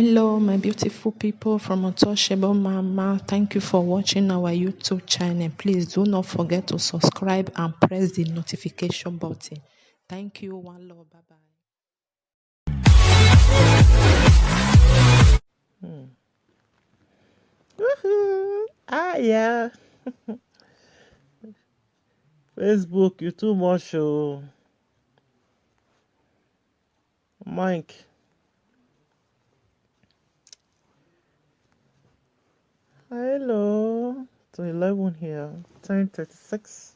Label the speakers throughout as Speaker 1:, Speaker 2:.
Speaker 1: Hello, my beautiful people from Untouchable Mama. Thank you for watching our YouTube channel. Please do not forget to subscribe and press the notification button. Thank you. One love. Bye bye.
Speaker 2: Woohoo! Ah, yeah. Facebook, you too much, oh. Mike. Hello. To 11 here. 10:36.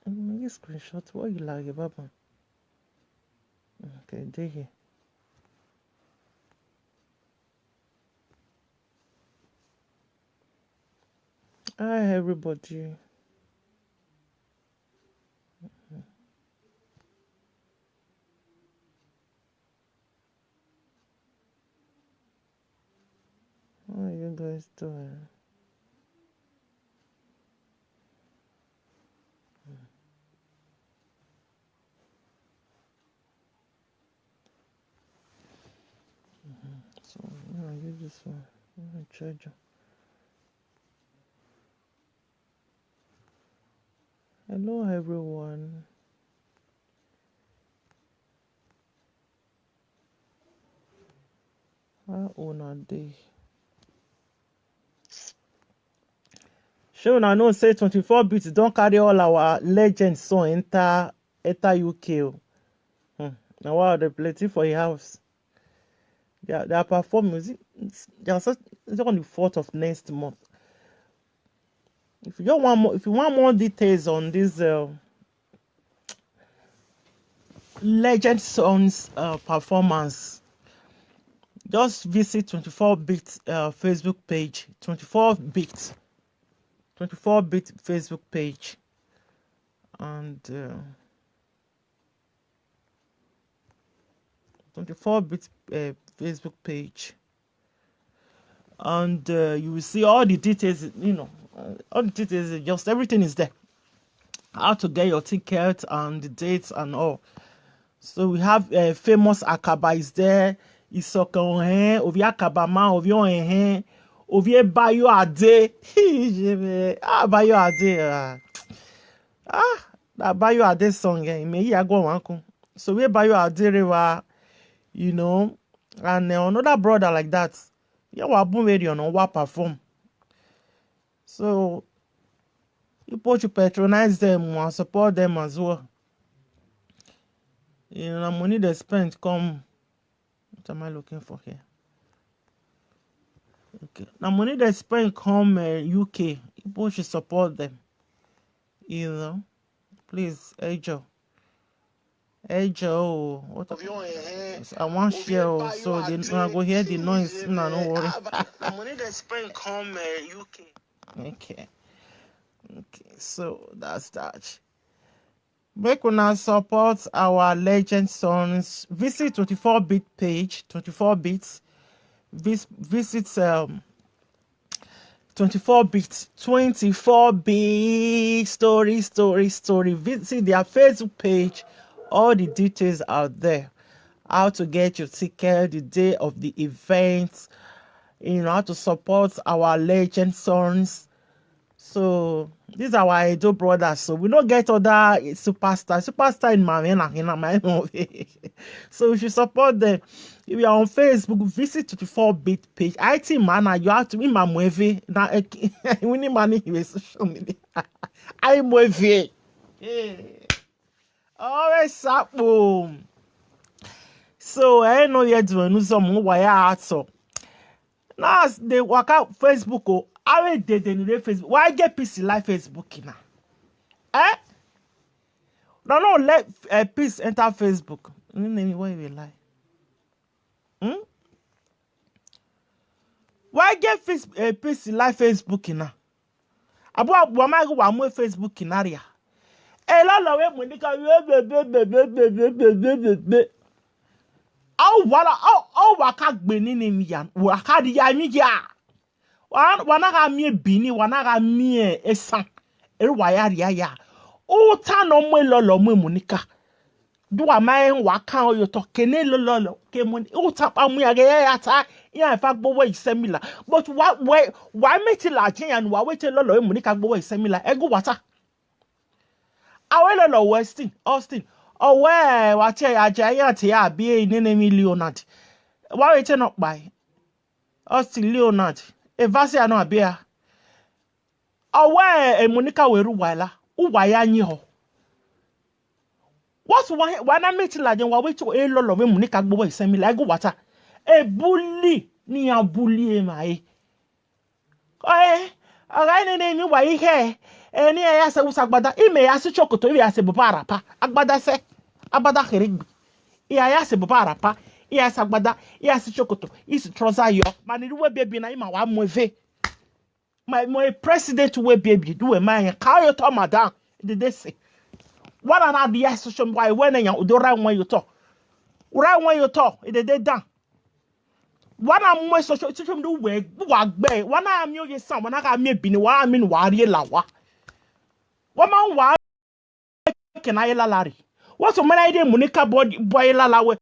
Speaker 2: Make a screenshot. What you like, Baba? Okay, they here. Hi, everybody. How are you guys doing? So, I use this one. Charger. Hello, everyone. How old are they? Sure, I know say 24 bits don't carry all our legends song enter UK. Now wow, they plenty for your house. They are performing. They are such, it's on the 4th of next month. If you want more details on this legend songs performance, just visit 24-bit Facebook page. 24-bit Facebook page, and 24-bit Facebook page, and you will see all the details. All the details. Just everything is there. How to get your ticket and the dates and all. So we have famous Akaba is there. Isoka ohen, ovi Akaba ma, ovi ohen, ovi Bayo Ade. Bayo Ade. That Bayo Ade song, me ya go wanku. So we Bayo Ade rewa, and another brother like that. Yeah, wa bun radio no wa perform. So people should patronize them and support them as well. The money they spend come. What am I looking for here? Okay. The money they spend come UK. People should support them. Please, Ejo. What? I want share, so they go hear the noise. No, don't worry. The money they spend come UK. Okay. So that's that. Make una support our legend songs. Visit 24-bit page, 24 bits. Visit 24-bit, 24-bit story. Visit their Facebook page. All the details are there. How to get your ticket, the day of the event. How to support our legend songs. So these are our Edo brothers. So we don't get other superstar in my movie. So we should support them. If you are on Facebook, visit 24-bit page. IT man, you have to be my movie. Now we need money in social media. I movie. Always up boom. So I know you're doing some wire so now they work out Facebook. I did in Facebook. Why get peace in life Facebook now? No, let peace enter Facebook. Why we lie? Why get peace in life Facebook now? About what my go one Facebook in area. A lot of women waka gbeni ni mi ya. Waka di ya mi ya. Wana ga mi bini, wana ga mi esan. Waya ria ya. O ta no mo lolo mo Monica. do a man waka or you talk kenelo came when you tap on me again yeah if I go away similar but why make it like and why wait a lolo monica go away similar ego water I will Westin Austin oh where what I giant here be a enemy Leonard why it not by Austin Leonard a vasia no beer oh where a monica weru wila why you what's why I met like and wait to a lot of Monica boy send me like water. A bully near bully my I ran name you why here. Any asa usabada, I may ask chocolate to as a barapa, Agbada se, Abada herig. I ask a barapa, yes, Agbada, yes, chocolate, is trouser yo, man, it will be my one with my president will baby do a man, carry your madam, did they say. What are the association why when you do right when you talk? Right when you talk, it is done. What am I social do way? One I am your son, when I got me been one I mean, why lawa. What man, why can I Larry? What's a man idea, Monica boy lalawe?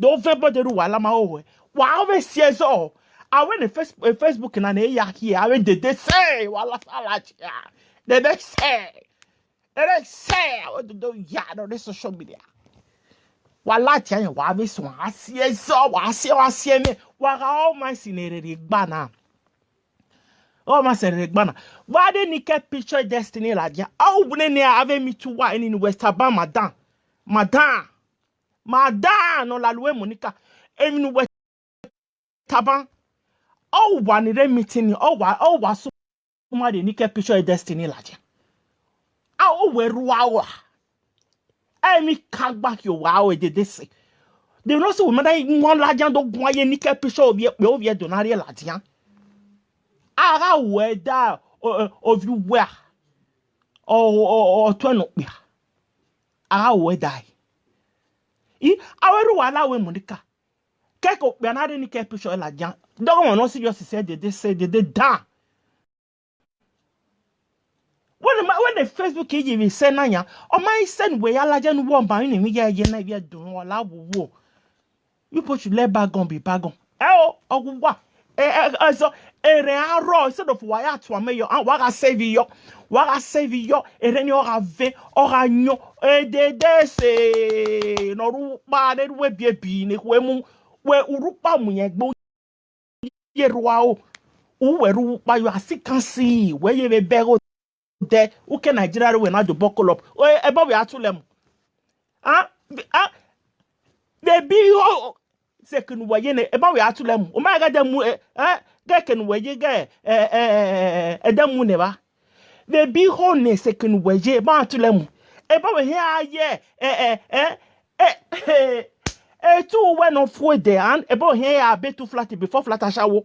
Speaker 2: Don't ever do while I'm over. Why always says all? I went a Facebook and an aya here. I went did they say, while I did they say. And I say, what to do? Yeah, no, this social media. While I tell you, why this one, I see so, I see me. Why all my scenery banner? Oh, my scenery banner. Why didn't you get picture destiny like that? Oh, when they have me to wine in West Alabama, Madame, no la lue Monica, in West Taban. Oh, one of them meeting, was so much in picture destiny like that. Oh, where wow. I me can't back your wow did this. They know so when I one lajan don't go any picture of your donaria ladian. I wear that of you where or turn up. I will die. I will allow Monica. Keko, we are not any picture like Jan. Don't want to see you said they say they die. When the Facebook even send Nanya, or my son way Alajan won by any media yen doing or love war. You put your leg back on be bagon. Oh, what? So a raw instead of why to a mayor and what I save you, and then you have or I know they say no bad it will be a bean where Urupa Muye wow. Who by you can see where you may beg there, who can Nigeria when I do buckle up? Oh, above your to them. They be second way about your to them. Oh, my God, them, they can way you get a damn never. They be honey second way, about to them. About here, two went off with there, and about here, I bet too flat before flat shower.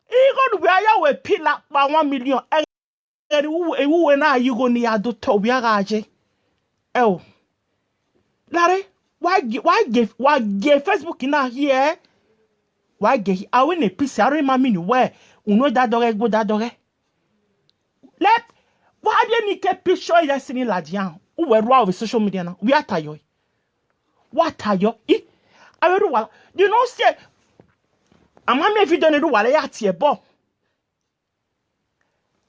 Speaker 2: Even where you were pill up by 1 million, and who and I you go near do Tobia Raje. Oh, Larry, why give Facebook in here? Why give I win a piece? I remember where you know that dog go that dog. Let why do you get picture yesterday, Ladian? Who were raw with social media now? We are tired. What are you? I don't know. You know, say, I'm not if you don't know what I at here, boy.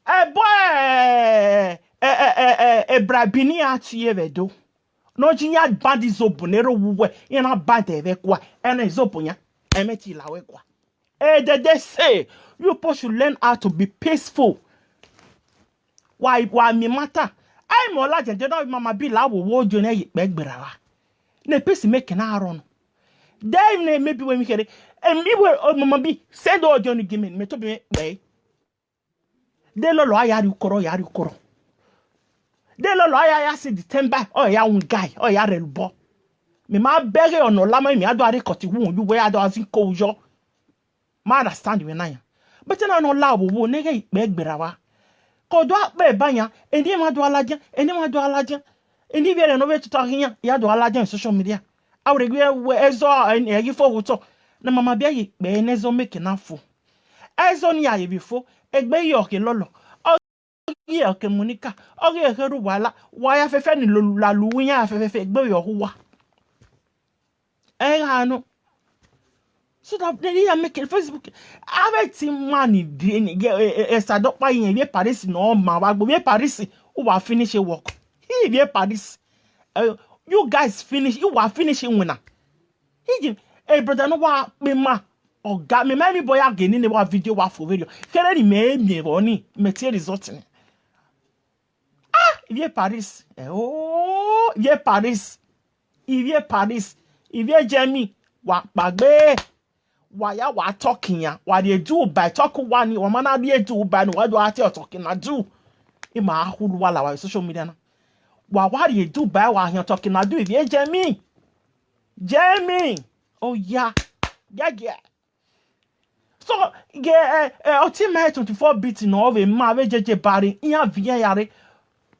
Speaker 2: A brabini at here, do. No, Ginia bad is open, you're not bad, and it's open, and met you lawequa. They say, you should learn how to be peaceful. Why me matter? I'm more like and don't mamma be loud word you nay beg brava. Ne peace making iron. Then maybe when we hear it, and me were oh mamma be said all Johnny Gimme me to be bay. De lo yari koro. De lo I see the 10 back oh young guy oh yare bo. Me ma beg on no lama me ado are cut you where I don't think cojo. Ma understand you and but then I no loud wo nigga beg brava. Kodo be banya eni ma do alaja eni be no we to talk here ya do alaja in social media awre we ezo en for wuto na mama bia yi be nezo make na fo ezo ni aye before egbe yi oke lolo ogi oke Monica ogi ekeru wala ya fefe ni la luwinya fefe egbe yo huwa hanu so that they didn't make it Facebook abeti money esadokpa yen be Paris no ma wa gbo be Paris who wa finish work he be Paris you guys finish you wa finishing winner he brother no wa me ma oga me my boy again ni wa video wa for video kere ni me oni me tie result ni il vient Paris il vient Paris il vient Jamie wa gbagbe wa ya wa talking ya wa dey do by talk one o ma na dey do by no wa do ati talking na do e ma ahuru wala wa social media na wa dey do by wa here talking na do if you Jamie oh yeah so ultimate 24 bit no we ma we jeje bari iya via yare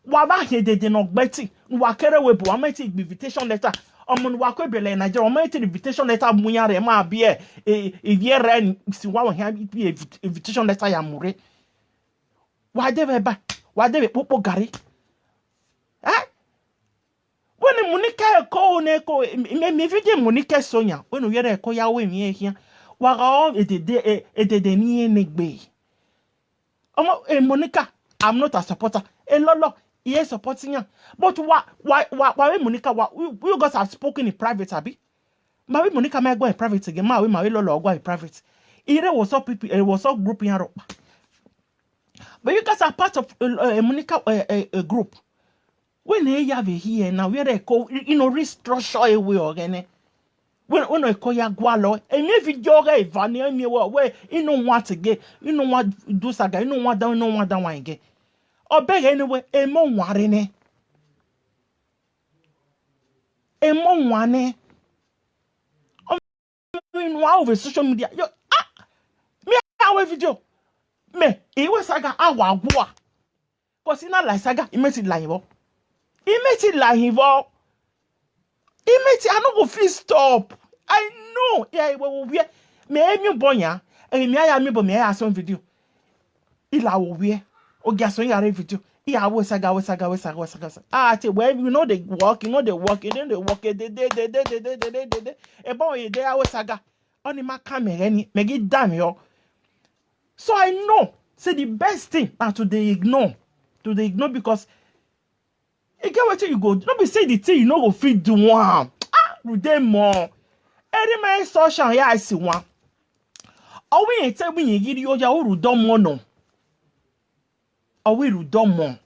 Speaker 2: wa ba he de no gbeti wa kere we bo ameti invitation letter omo wa ko bele Nigeria o ameti invitation letter munya re ma bie e ren si wa he invitation letter ya mure wa de be popo gari when Monica ko ne ko me video Monica Sonia when we yere ko ya we mi ehia wa ga de ni enegbe omo Monica I'm not a supporter lolo he is supporting you but why Monica we guys have spoken in private abi ma we Monica may go in private again ma we lolo go in private ire was up people was up group in Europe but you guys are part of Monica a group when they have here now we are restructure away again when I call ya gwalo and if you joga evani me we want again what do saga what down one again or beg anyway a mon warine over social media yo me our video me it was saga awa gwa cause ina like saga it makes it like I no go fit stop. I know. Yeah, we me emi bonya. Me aya me bo me aya some video. Ila wo we. O ga so yare video. Iya wo saga. Ah, te we you know they walk, then they walk. E bon e dey wo saga. Oni ma camera ni me gi damn yo. So I know say the best thing na to dey ignore. Because you get what you go. Don't be say the thing you no go fit do one. Rude more. Every man social here I see one. Or we ain't tell me you give you your rudom no. Or we rudom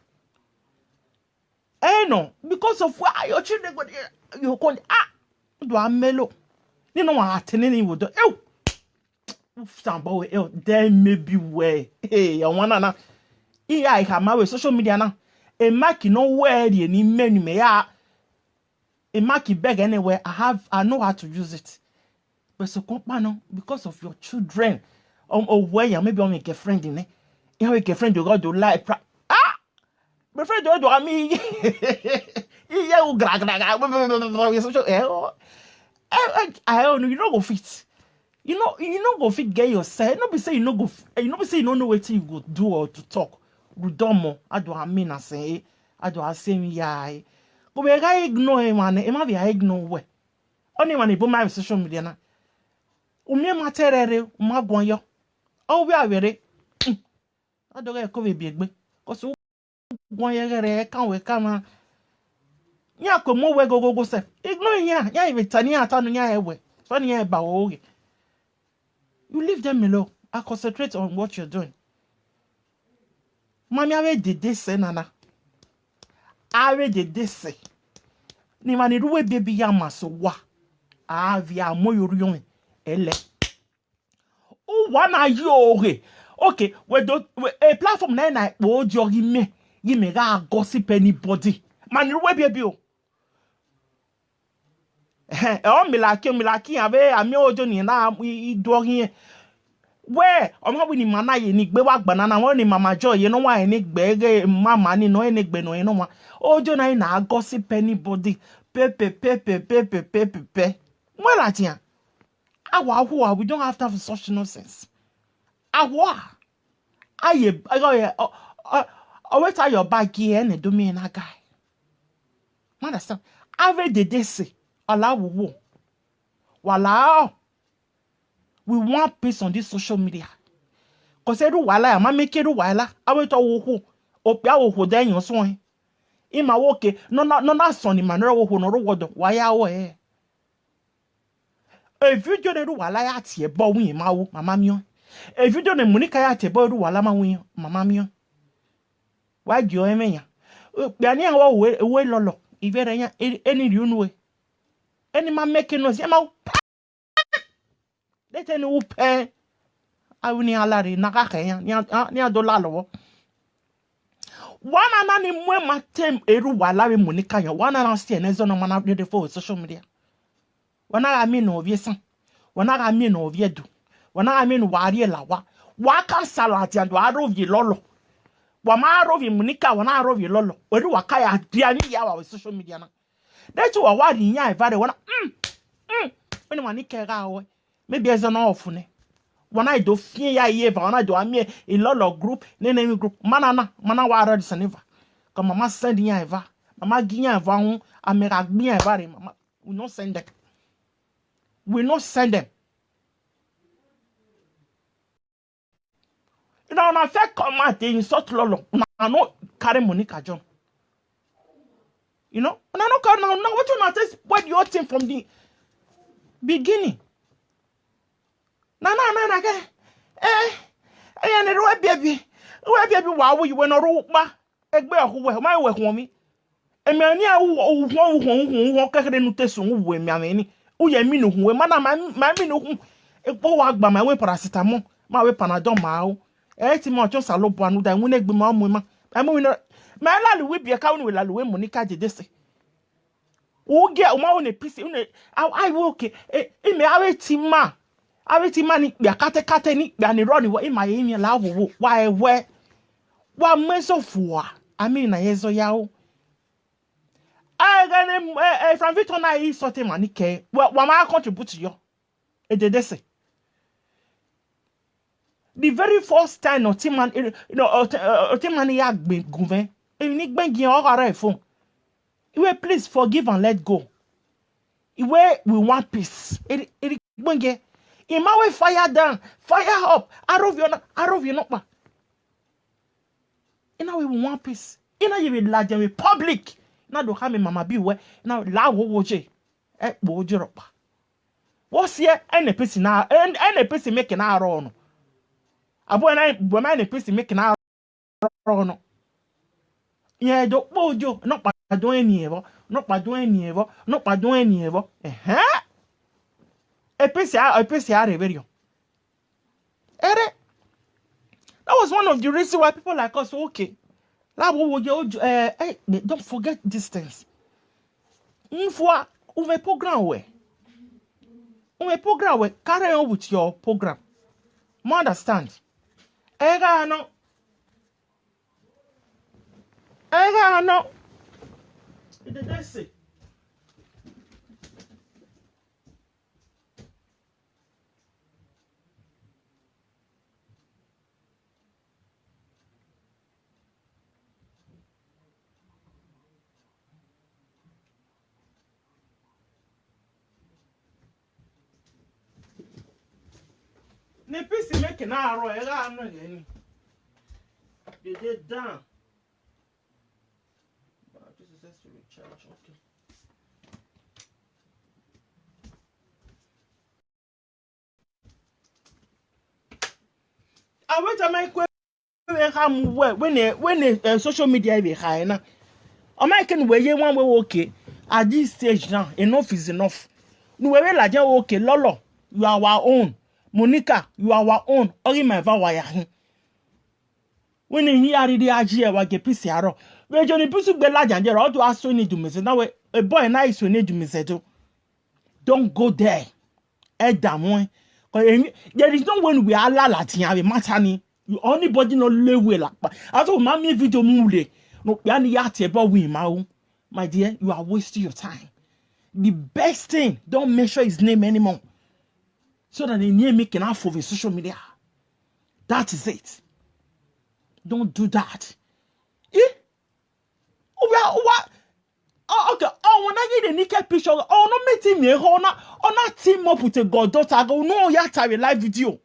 Speaker 2: no, because of why your children go you call do a mellow. You know what attending would do. Somebody there may be way. Hey, I wanna here I have my social media now. A mark no where the any menu may a mark beg anywhere. I know how to use it. But so compano because of your children. Where you maybe on make a friend in it. You have a friend you got to like my friend do I mean I don't know you don't go fit. You know go fit get yourself. Not be say you know go you know say you don't know what you go do or to talk. Rudomo ado amina say ado asemi yai go be ga ignore man e ma be ignore we oni man e bo my social media na umi material ma gon yo o we awere ado ga ko be egbe ko so gon ye gere kan we kama nya ko mo we go se ignore ya e tani ata no nya ewe so ni e ba wo oge you leave them alone and concentrate on what you're doing. Mami awe dede se nana. Awe dede se. Ni mani ruwe baby ya maso wa. Via moyo riyon ele. O wana yoge. Okay, we do a platform na wo jogi me. Yi me ga gossip anybody. Mani ruwe baby o. O milaki ave ami ojo ni na idogi where I'm we ni mana ye ni gbe wa banana won ni mama joy ye no wa ni gbe mama ni no ni gbe no ye no wa ojo na gossip anybody pepe well atia awa we don't have to have such nonsense awa Aye, I go wait till your bag here and do me and a guy. Understand? Ave de desi allow wo. Wala. We want peace on this social media. Cause edu wala ma make edu wala. Awe to wo opia wo den yo so. Ima woke no na son ni manero wo no ro wodo. Waya wo eh. E video de edu wala ya tie bo wi ma wo mama mi o. E video ne munika ya tie bo edu wala ma wi mama mi o. Wa gyo emenya. Bia ni awo we lolo. Ivere nya eni ri unu we. Eni ma make no se ma let any upe awuni alari naka kenya ni adola lowo wana na ni mwe matem eru wala we munika yan wana na see enezo no mana de for social media wana ga mi no obiesa wana ga mi no obiedu wana ga mi no wari lawa wa kan salati and wa rovi lolo wa ma rovi munika wana rovi lolo eru waka ya dia ni ya wa social media na that you wa ri yan evare wana when wani kega o maybe as an offune when I do fear ya ye when I do a me a lot group name group mana wa already saneva come mama send ya eva mama ginya eva hu amera gbiya eva re mama we not send them you know na fair come out in sort lolo na no carry money ka john you know na no carry now what you not say what you think from the beginning na ga ne ro baby wa wo yiwe no ro pa egbe ohuwe ma we ho mi emi ani a wo kekere nu tesu wo mi ameni wo ye mi no hu ma na ma mi no hu epo wa gba ma we paracetamol ma we panadol ma o ti mo cho salobo anu da won egbe ma mo ma mo no ma la lu we bi ka won we la lu we monica de dese wo ge o ma wo ne pisi I wo okay e me aweti ma aweti mani bia kate ni bia ni roni wa ima yemi la wo wa ewe wa meso fuwa ami na yezo yawo agane from Victor na yi sorte mani ke wa ma contribute yo e de dese the very first time no timan you know timani ya gbe guven e ni gbengi o ara phone iwe please forgive and let go iwe we want peace e gbengi Ima we fire down, fire up. Arove you not pa. Ina we want peace. Ina you will large and public. Ina do have me mama be we. Ina la wo je. Bo je ropa. What's here? Any person na any person making na run. Abo na bo ma any person making na run. Yeah, do bojo not pa do any ever. Not pa do any ever. Not pa do any ever. That was one of the reasons why people like us okay. Don't forget these things. Program carry on with your program. You understand? No. That's it. Ne pisi make na aro era no yeni. They did down. But this is just to recharge. Okay. I went to my when social media be high na. O my can we ye one way okay. At this stage now, enough is enough. No we la je okay lolo. You are our own. Monica, you are our own. Ori my vawaya. When you hear the idea, wa get pisi aro. We Johnny Pusu be large and all to ask Sony to miss. Now a boy and I so need to miss it. Don't go there. There is no one we are latin have matani. You only body no lewe like. I told mommy video mule. No yani yate about we my dear, you are wasting your time. The best thing, don't mention his name anymore. So that they near making out of his social media. That is it. Don't do that. Eh? What? Oh, okay. Oh, when I get a naked picture, oh, no, meeting me, oh, not team up with a goddaughter. Go, no, you have to have a live video.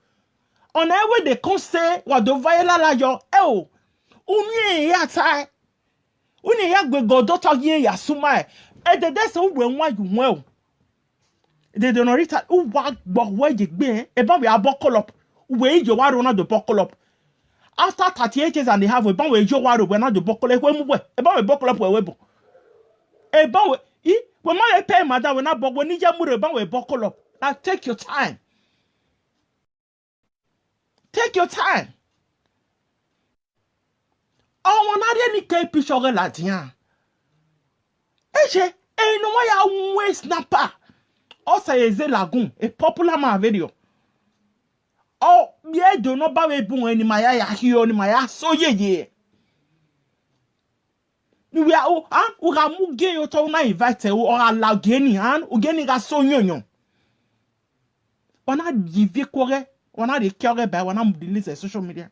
Speaker 2: On that way, they can't say what the violence like your, oh, unye ya tie. Unye ya gwe goddaughter ye ya suma. That's who when why you well. They don't know it. Who what where you be? About we are buckle up. Where you are on the buckle up. After 38 years and they have a ban where you are when not the buckle up. When we about we buckle up where we. About when my pay madam when I buck when you move about we buckle up. Now take your time. Take your time. Oh, when I didn't care picture like that. Eh, no why I waste snapper. Also, is a lagoon, a popular man video. Oh, yeah, do not buy a boom any my eye here on my ass. So, yeah. We are all, who are mugging your tone invited or allow Guinea, who getting a so union. When I give you quarter, when I carry by when I'm deleting social media.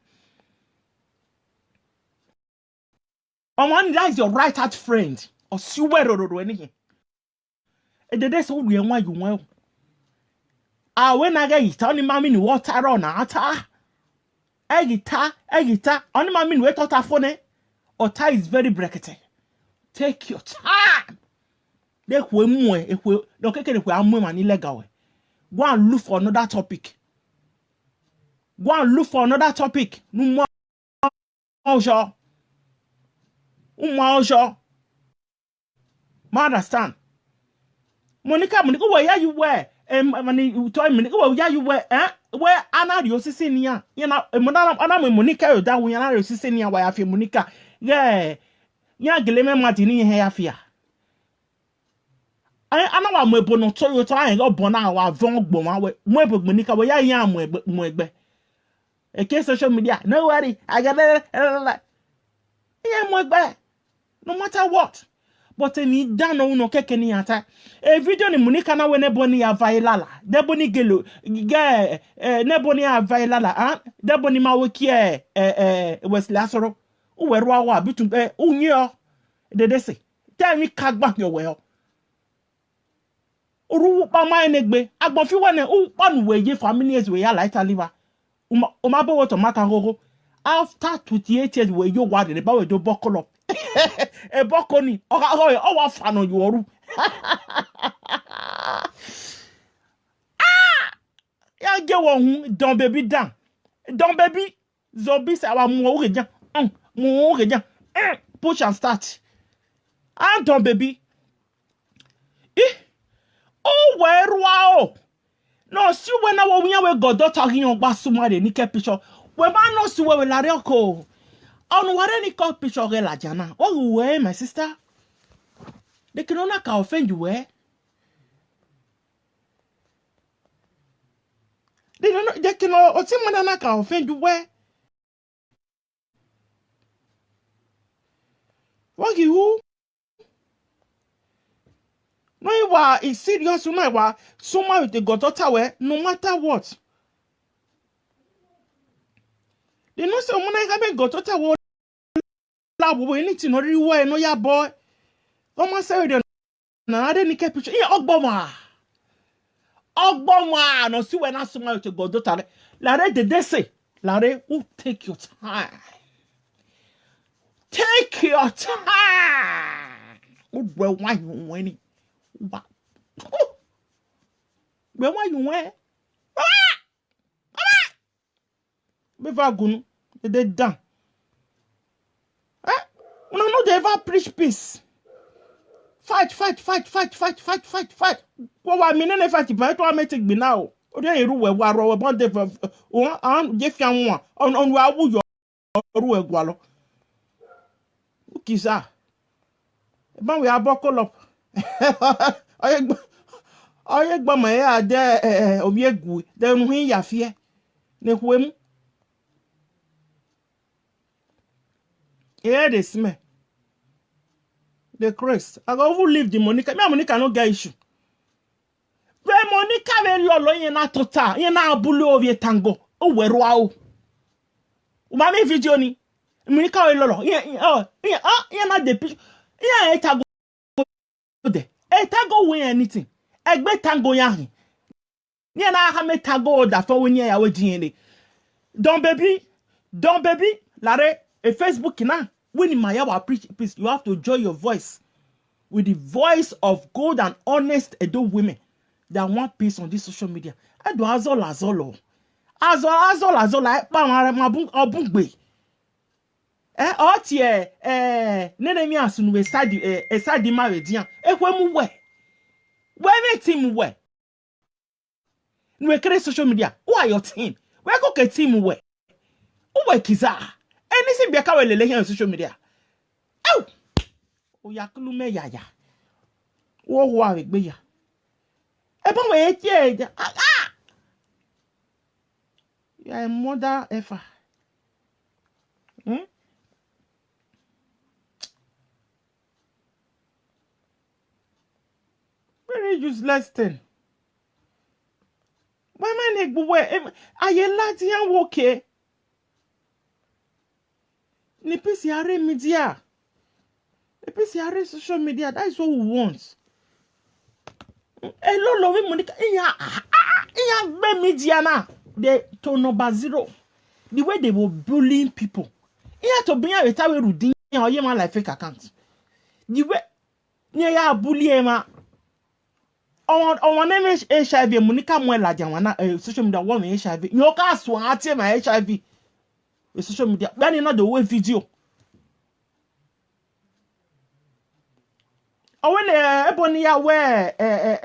Speaker 2: On one that is your right heart friend, or swear or anything. And the days all we want you well. When I get it, only mammy in water on ata. Egita, only mammy wait out a phone. Or tie is very brackety. Take your time. They will more if we look at it. We are more illegal. Go and look for another topic. Go and look for another topic. No more, sure. Understand? Monica, where you were? You told Monica, where you were? Where Anna, you see, you know, Anna, Monica, that we are assisting you. Why I feel Monica? Yeah, Gilema Martini, here, fear. I know I'm a bonoto, I got bona, or Von Boma, Monica, where I am, Mwebe. A case social media, no worry, I got it. Yeah, Mwebe. No matter what. But ni dano no keke ni ata. E video ni Monica na we neboni ya vailala. Deboni gelo. Neboni ya vailala. Deboni maweki West Lasoro. Uwe ruawa bitu unyo. Dedese. Tell me kagba yo well. Uru pa ma enegbe. Agbon fi wane u panu we ye family we ya laita liva. Umabo woto maka gogo. After 28 years we yo wade ba we do buckle up. A bokoni, or fan on your yeah, go on, don't baby down. Don't baby, zombies our more, push and start. And don't baby. Oh, where wow. No, see when I will go talking about somebody, Nika picture. When I know see where we are. On what any call picture la jana. Oh, where, my sister? They can only offend you, where? They don't know, they can or someone not offend you, where? What you? No, you are it's serious, no matter someone with the goddaughter, where no matter what. They know someone I have a goddaughter. We need to know where no ya boy. Come on, say it. Na ade ni kepicho. Ogboma. No see when I smile to go daughter. Lare de say. Lare, who take your time. Take your time. Where why you winning? What? Where why you win? Before gunu, they done. No, they ever preach peace. Fight. What I mean, if I fight, I may take me now. Oh, they are we are about the Jeff Young one on where would you gualo? Kisa. But we are buckle up. I egg by my hair there of ye good, then we are fear. Ne whim. Here they smell. The Christ. I go who leave the Monica. Me Monica no get issue. Where Monica very alone na total. You na bulu of your tango. Oh where wow. Umami video ni. Monica we lolo. Yeah, not the picture. Yeah, etago de. Etago win anything. Egbe tango yahi. Yeah, na ha me tago da for when ya we DNA. Don't baby, Lare, a Facebook na. When in my hour preach, please, you have to join your voice with the voice of good and honest Edo women that want peace on this social media. I do azolo. Azol, mabung. Otie, nene mi asun we sadi marriage yan. Mu we. We team we. We create social media. Who are your team? We go ke team we. Who kiza? Anything be ka we lele here on social media. Oh, yakulu me yaya. Wo wa we gbe ya. E ba we tie. You are a mother effer. Very useless thing. Why man egg boy? Aye lati yan woke. Ni pisi are media. Ni pisi are social media. That is what we want. Hello, love Monica. Iya be media na. The to number 0. The way they were bullying people. Iya to be a retawe rudin or ye man like fake account. The way ya bully ma. On name HIV Monica Mwela Jawana social media woman HIV. You can swan my HIV. Social media. Then not the way video. When ebony ya we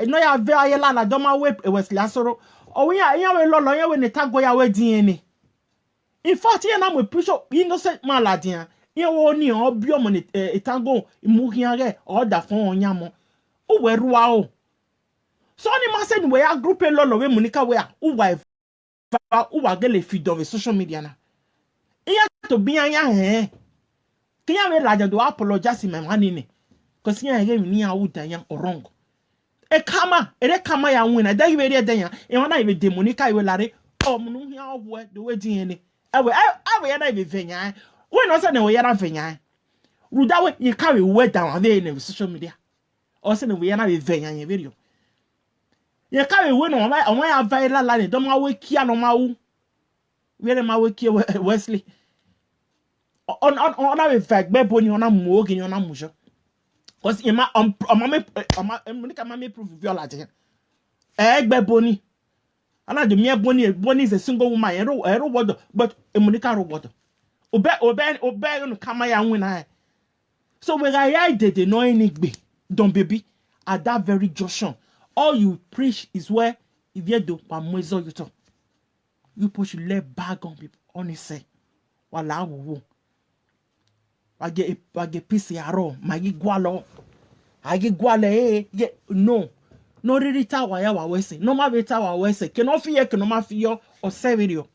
Speaker 2: no ya ve ayela na doma we Wesley Asoro. O ya we lolo ya we ne tago ya we DNA. In fact, ya na mo preach innocent man la dia. Ya wo ni obi o mo ne tango mu hiare o da fon onya mo. O we ruwa o. So ni ma say ni we ya group lolo we Monica we o wa gele feed of social media na. Ya to bi anya he. Kiya we la do apologize my man ni. Because you are ni awuda yan wrong. E kama ya win. Da you dey dan yan. E wana even demonica we lare. Munu hia obo the way din ni. Ewe na even venya. We no say na we na venya. Ruda we you carry we down there in social media. Or say na we na venya yan video. You carry we no on my viral line. Don't ma we kia no ma wu. We na ma we kia Wesley. On we fake be boni on amu ogi on amujo. Because Monica mama proof viola je. Egbe boni. Ana de mere boni is a single woman. Ero word, but Monica robot. Obe no kama ya win. So when I did the no any gbe, don't baby, at that very junction, all you preach is where if you do pamwezo you talk. You push your left bag on people, honestly. Wala wo. Wage PCRO, magi gwalo. Agi gwale no. No really tawa ya wawese. No ma be tawa wawese. Keno fiye keno ma fiyo or severio.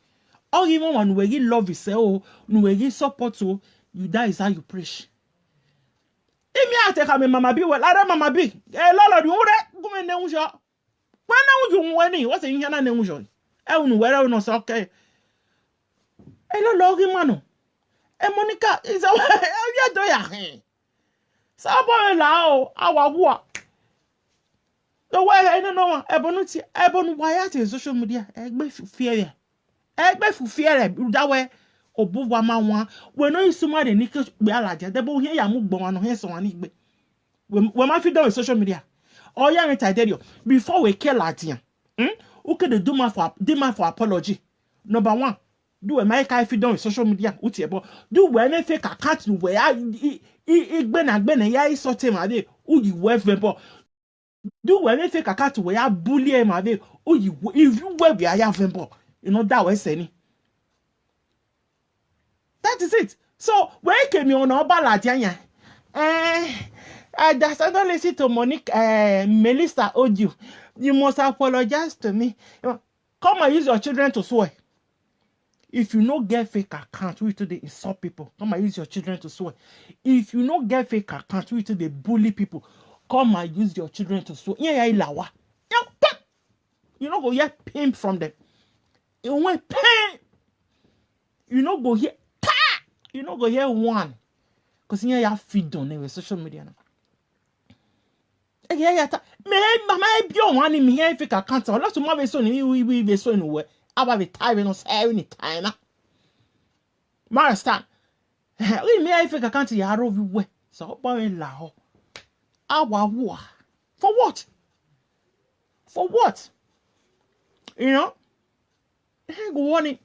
Speaker 2: Or even when we love you say oh, no we support you, that is how you preach. Imi ate ka me mama bi well, ara mama bi. Lolo di ure gume ne unjo. Wana unjo wani, what's in yana ne unjo. Unu were no so okay. Lolo gi mano. Monica is a do ya. Sabo lao awa. The way I don't know ebonu why at social media egbe fear. Egbe fu fear that way obu wa ma wa. We no isuma de nike be alaje. De bo here ya mu gbon no here so wan igbe. We ma fi do social media. Oh ya me tell you before we kill latian. Okay the do ma for apology. Number 1. Do a make I feed on social media. Do we any fake account where igbe ya isote ma de uyi we do we any fake account where bully ma de uyi if you we be aya vembo. You know that way say ni. That is it. So where came you on obaladian I just don't listen to Monique Melissa audio. You must apologize to me. Come and use your children to swear. If you no get fake account, we to the insult people. Come and use your children to swear. If you no get fake account, we to the bully people. Come and use your children to swear. Yeah, lawa. You no go hear pain from them. You want pain. You no go hear. You know, go hear one. Because here you have feed on with social media now. Yeah, mama be on one in here if you can't cancel. Lots of my son, we be so in way. About the time, no say any time. Master, we may if you can't cancel your way. So, boy, lao. Our war. For what? For what? You know? Go on it.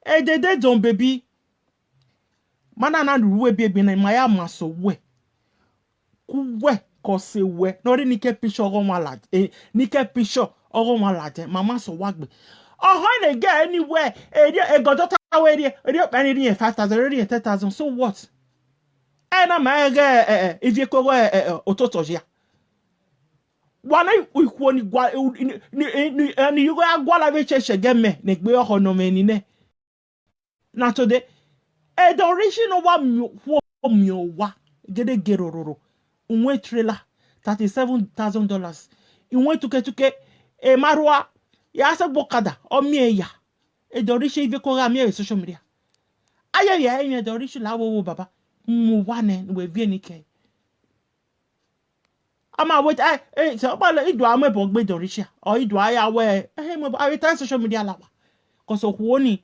Speaker 2: Hey, they don't baby. Mana na ruwe baby na maya maso we. Kuwe kose we. No de nike picture ogon wala. Nike picture ogon wala. Mama so wagbe. Oh, when they get anywhere, a got away there, any 5,000, already 10,000. So what? And I'm if you go ototoja. Wana ukwoni gwa ni you go agwala veche gemme ne gbe oho no meni ne. Na today e don rishi no wa mi wa gede gerororo. Unwe trailer $37,000. Unwe tuke e marwa ya se bokada o mi eya. E don rishi ive ko ga mi social media. Aye ya e don rishi lawo baba. Mu wa ne we vie ni ke. Ama wait so ba le idu amebo gbe dorisha o idu aya we mo I time social media lawa cause okwo ni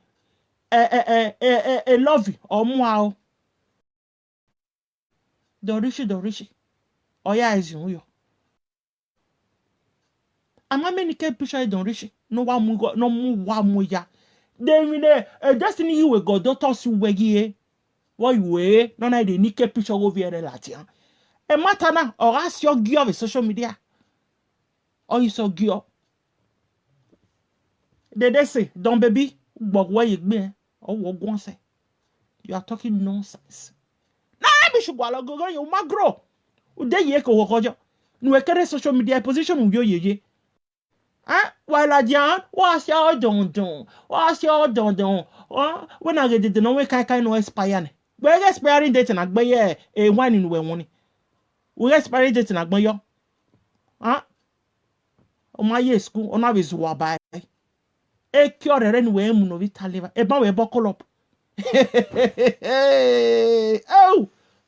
Speaker 2: love you o mu a o dorishi o ya ezun yo ama many ke picture dorishi no wa mu no mu wa mu ya de mi ne destiny you we god doctor su we gi wo iwe no na de ni ke picture go viere latian e matter na or ask your girl of social media or you so girl they say don't baby but where you be or what go say you are talking nonsense na be should go you ma grow u de ye ko wokojo nu e kere social media position u yo yeye while Jan was your don when I get the no we kai no expire ne we expiring date na gbe ye e one in we woni we expiring date na gbe yo o ma ye school ona be zuwa bai e kyo rere ni we mu no vitaliva e ba we buckle up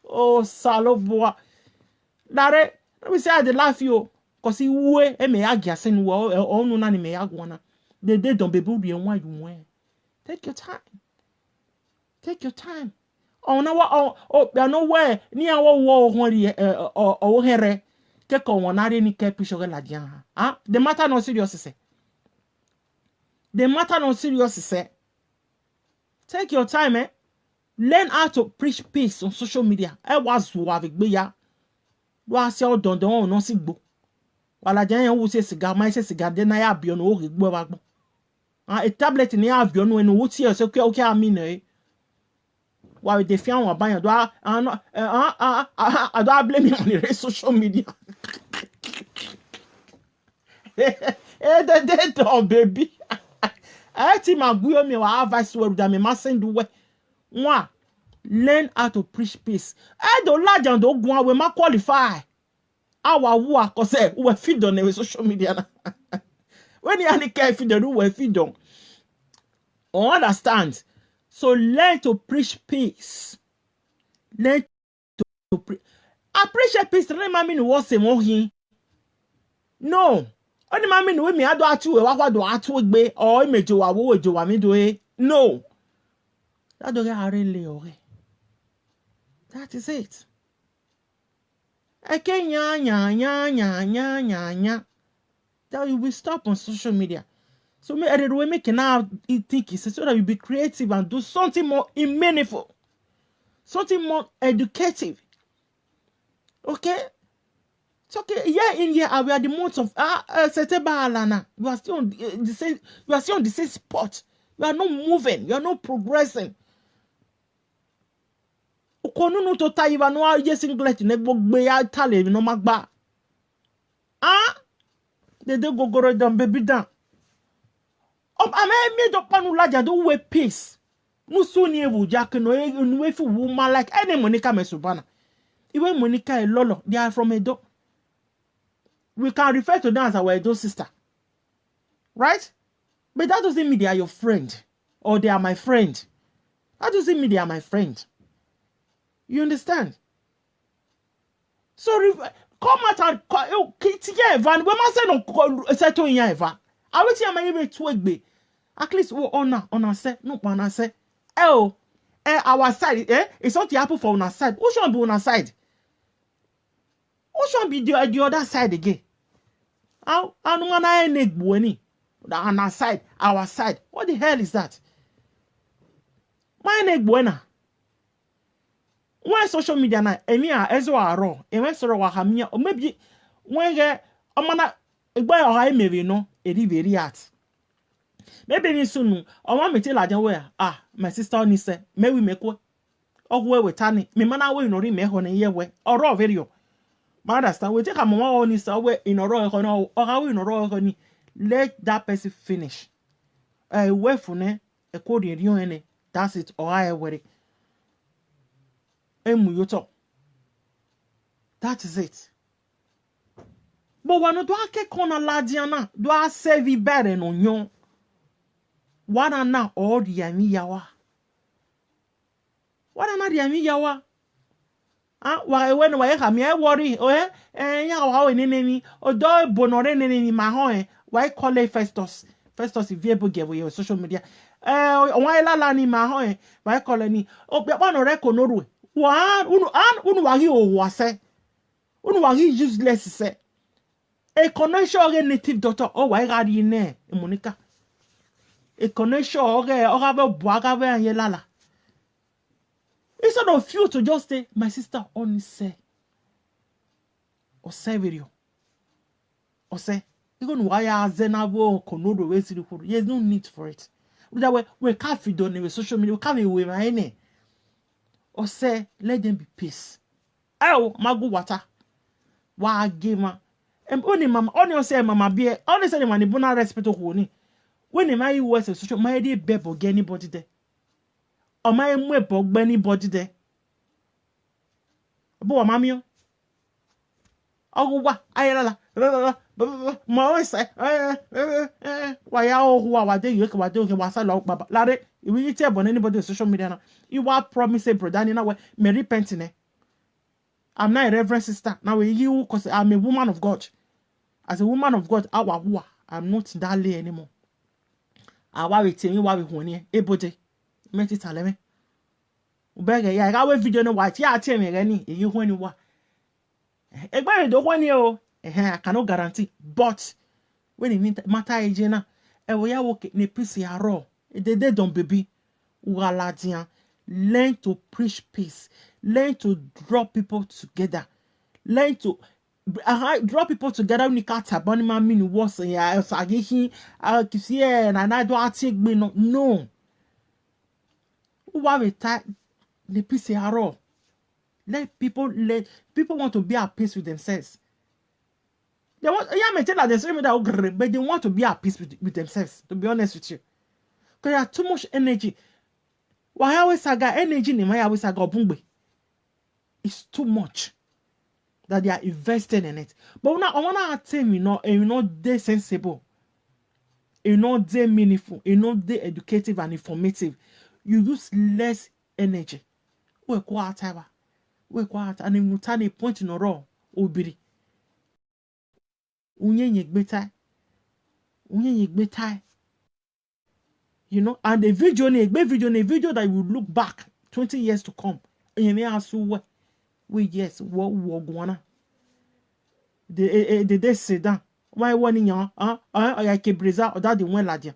Speaker 2: oh saloboa dare we say I dey laugh you cause he we e me agiase ni wo onu na ni me agwona they don't be build you one you when take your time oh na wa oh ya no we ni awo wo ho ri o here ke ko won na re ni ke picture la dia the matter no serious say take your time learn how to preach peace on social media e was wo avigbe ya wa se o dondon no si gbo wala jan yan wo se cigar mai se cigar de na ya bio no o gbo wa gbo a tablet ni ya bio no enu wo ti e se o ke ami na wa we defian wa ban do I don't blame you on the social media they don't baby I ti maguyo me wa advice we da me ma send we one learn how to preach peace do large and do gun we ma qualify our wo cause we feed on the social media na when you any care feed on we feed on understand so learn to preach peace learn to preach appreciate peace remember me what say mo hin no only mama no me ado atu we wa do atu gbe o imejo wa wo ejo wa mi do no that do get really ore that is it nya that you will stop on social media so me the way make now think is so that you be creative and do something more meaningful something more educative okay. It's okay. Yeah, in here we are the months of Seteba. You are still on the same. You are still on the same spot. You are not moving. You are not progressing. Okonu no to ta iva no yes English ne gbogbe ya tale no magba. They go down baby down. I made up panu laja do we peace. No so ni evu jack no we fu woman like any Monica Mesubana. Even Monica and Lolo, they are from Edo. We can refer to them as our Edo sister. Right? But that doesn't mean they are your friend. Or they are my friend. How does it mean they are my friend? You understand? So come out and kitty Evan. We must say no settle in Eva. I will tell my even to egbe. At least we honor say no one say. Oh, our side it's not the apple for on our side. Who should be on our side? Who should be the other side again? How no one I need money on our side, our side. What the hell is that? My neck buena. Why social media na emia ezo aro enwe soro wa hamia o maybe when ge omana egba o ha emeri no eri very art maybe ni sunu o ma meti la we my sister oni say me we meko ogwe wetani me mana we no ri me ho ne ye we oro very o ma understand we take am mama oni say we in oro ho no o ha we no oro ho ni let that person finish we fune e ko ri ri ene that's it o ha e we Emuyoto. That is it. But when do ake kona ladiana, do a serve better no nyon. Wana na all the yami yawa. Wana na the yami yawa. Why when we have me worry, ya wa we nene o do bonore nene ma ho why call it Festus. Festus if you give we social media. Why la ni ma ho why call ni o be one reko no One, unu wagi o wase. Unu wagi useless se. A connection of native daughter. Oh, why are you ne, Monica? A connection of a boagave and yelala. Instead of you to just say, my sister only say, or say video. Or say, even why are Zenabo Konodo Wesi? There's no need for it. We can't feed on the social media, we can't be with my name. Or say, let them be peace. Oh, magu water. Wa gema. Only mama, only say mama be, only say mama bona respect to when the my was a social my day bebo get anybody there. Or my mwebo anybody there. Bo mamio. Oh wa ayala. Ma say why who are they you can do was a lot baba. Lare, if you tell on anybody on social media now, you are promising brother in way me repenting. I'm not a reverend sister. Now you because I'm a woman of God. As a woman of God, I'm not that lay anymore. I want to tell you what we want. Ebode, make it tell me. Ubega ya I video no watch. Ya tell me any you when you wa. Egba do one yo. I cannot guarantee. But when it matter agena, we are working ne peace aro. They don't baby. Waladian. Learn to preach peace. Learn to draw people together. Learn to draw people together. When you can't abandon my meaning was yeah. So I get him. And I don't take me no. Why we tie the peace aro? Let people want to be at peace with themselves. They want but they want to be at peace with themselves, to be honest with you. Because they have too much energy. Why always saga energy in my always saga bungbe? It's too much that they are invested in it. But I wanna tell me they sensible, they meaningful, they educative and informative. You use less energy. We quiet and you turn a point in a row. Obiri. Unye better. You know, and the video that will look back 20 years to come. And you may ask what yes, what gonna they say that why one in your I can breza or that the one ladia.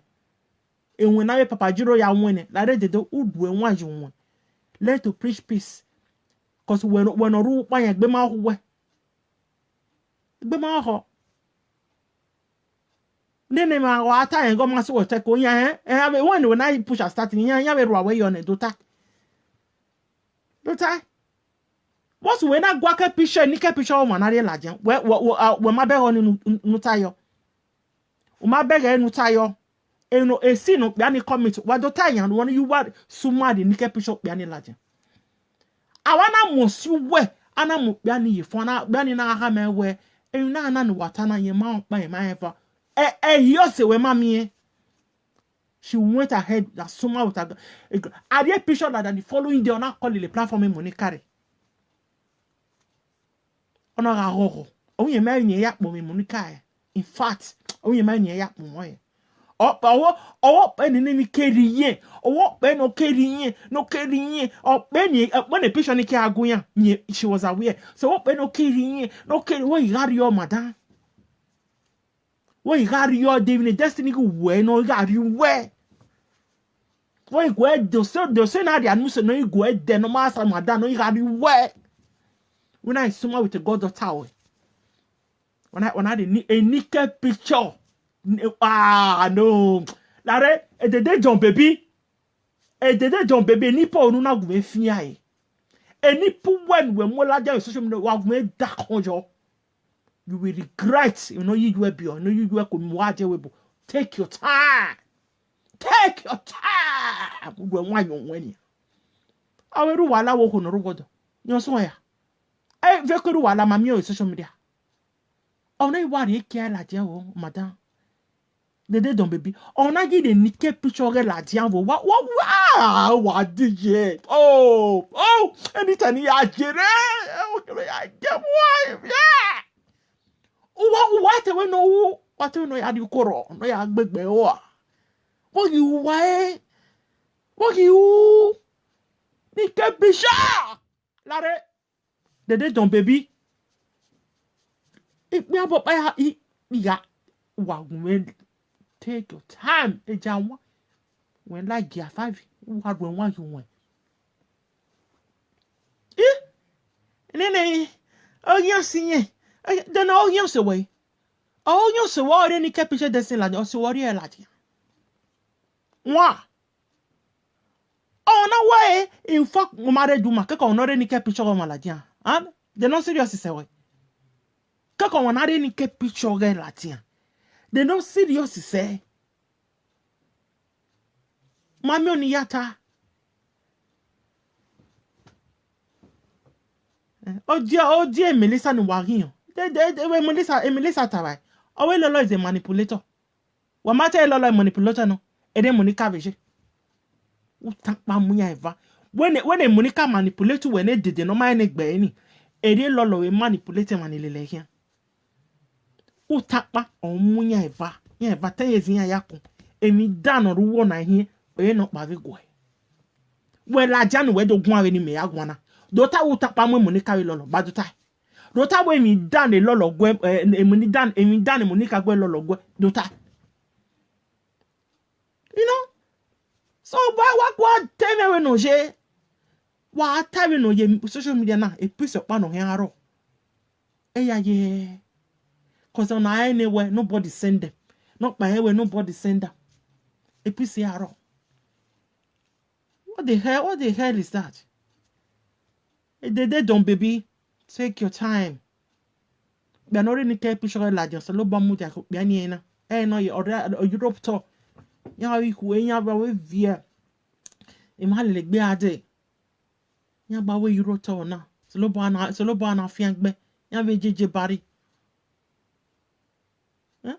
Speaker 2: And when I papa jiro ya win it, like they do one you want. Learn to preach peace. Because when a rule by a bema way. Bema Nene ma wata and go master will take on ya have a one when I push a starting ya away on a dota. Dota. What's when I guaca picture nika picture on another lajan? Where my beg on nutayo. My beg nutayo. Eno a sin of Biani commit what dota and one you what sumadi nika picture Biani lajan. I wanna most you wear Anna Biani for Biani na hammer where and none watana your mount by my ever. Yose we mami She went ahead that somehow with a I did picture that the following day on a call the platform money carry. On a ho. Oh, you may yak money carry. In fact, oh, you may yak money. Oh, penny any carry ye, or what pen no carry ye, no carry ye, or penny when a picture going, she was aware. So what pen no carry ye, no carry where you got your madam. Where you got your David destiny go where no got you where. Where you go, they'll say now the admission no you go there no master madam no you got you where. When I swim with a god of tower. When I did a naked picture. Ah no. Lare, the day John baby. The day John baby nipo no na go me fia e. Nipo when we mo la ja social media wa go dark hojo. You will regret, you know you will be or no you will come waje webo. Take your time. Take your time. We wan you wen. Aweru wala wo ko no rogodo. Yo so ya. Vekuru wala mami o social media. On a worry care la dia o madam. The day don't baby. On a give the nickel picture la dia wo. What did you? Oh, anytime ya jere. I get wife. Yeah. What we know? What we know ya di koro. No ya gbegbe o. What you why? What you? Nickel picture. Lare. The day don't baby. If me about by ya when take your time ejawa when like ya 5 what when one you went nene oh yes ye then all yes away oh yes what any capital destin la so what you like wa oh no way in fact mare do make ko no any capital ma la dia and they not serious say way kako wan ade ni ke picture ge latin they no serious say mami oni yata o dia Melissa ni wariyan de we Melissa tabai o we lolo is a manipulator wa mata lolo manipulator no e de Monica veje u tapa muya eva when Monica manipulate when e dede no ma ne gbe ni e de lolo we manipulate manilele hian utapa omunya eva ya eva tayezi ya yako emi dano ruwo na hie oye no pa vigwe we la janu we do gun awe ni me agwana do ta utapa mo Monica we lolo baduta do ta we mi dan e lolo gwe emi dan Monica gwe lolo gwe do ta you know so wa kwa teme we no je wa ta we no ye social media na e pese pa no he aro e ya ye because on anywhere, nobody send them. Not by anywhere, nobody send them. A PCR. What the hell is that? They don't baby. Take your time. Be not any care picture like just a little bamuja bianiena. No, you order Europe to. Ya we ya ba we via. Imali le gbe ade. Ya ba we Europe to na. So lo ba na fiang gbe. Ya we jeje bari.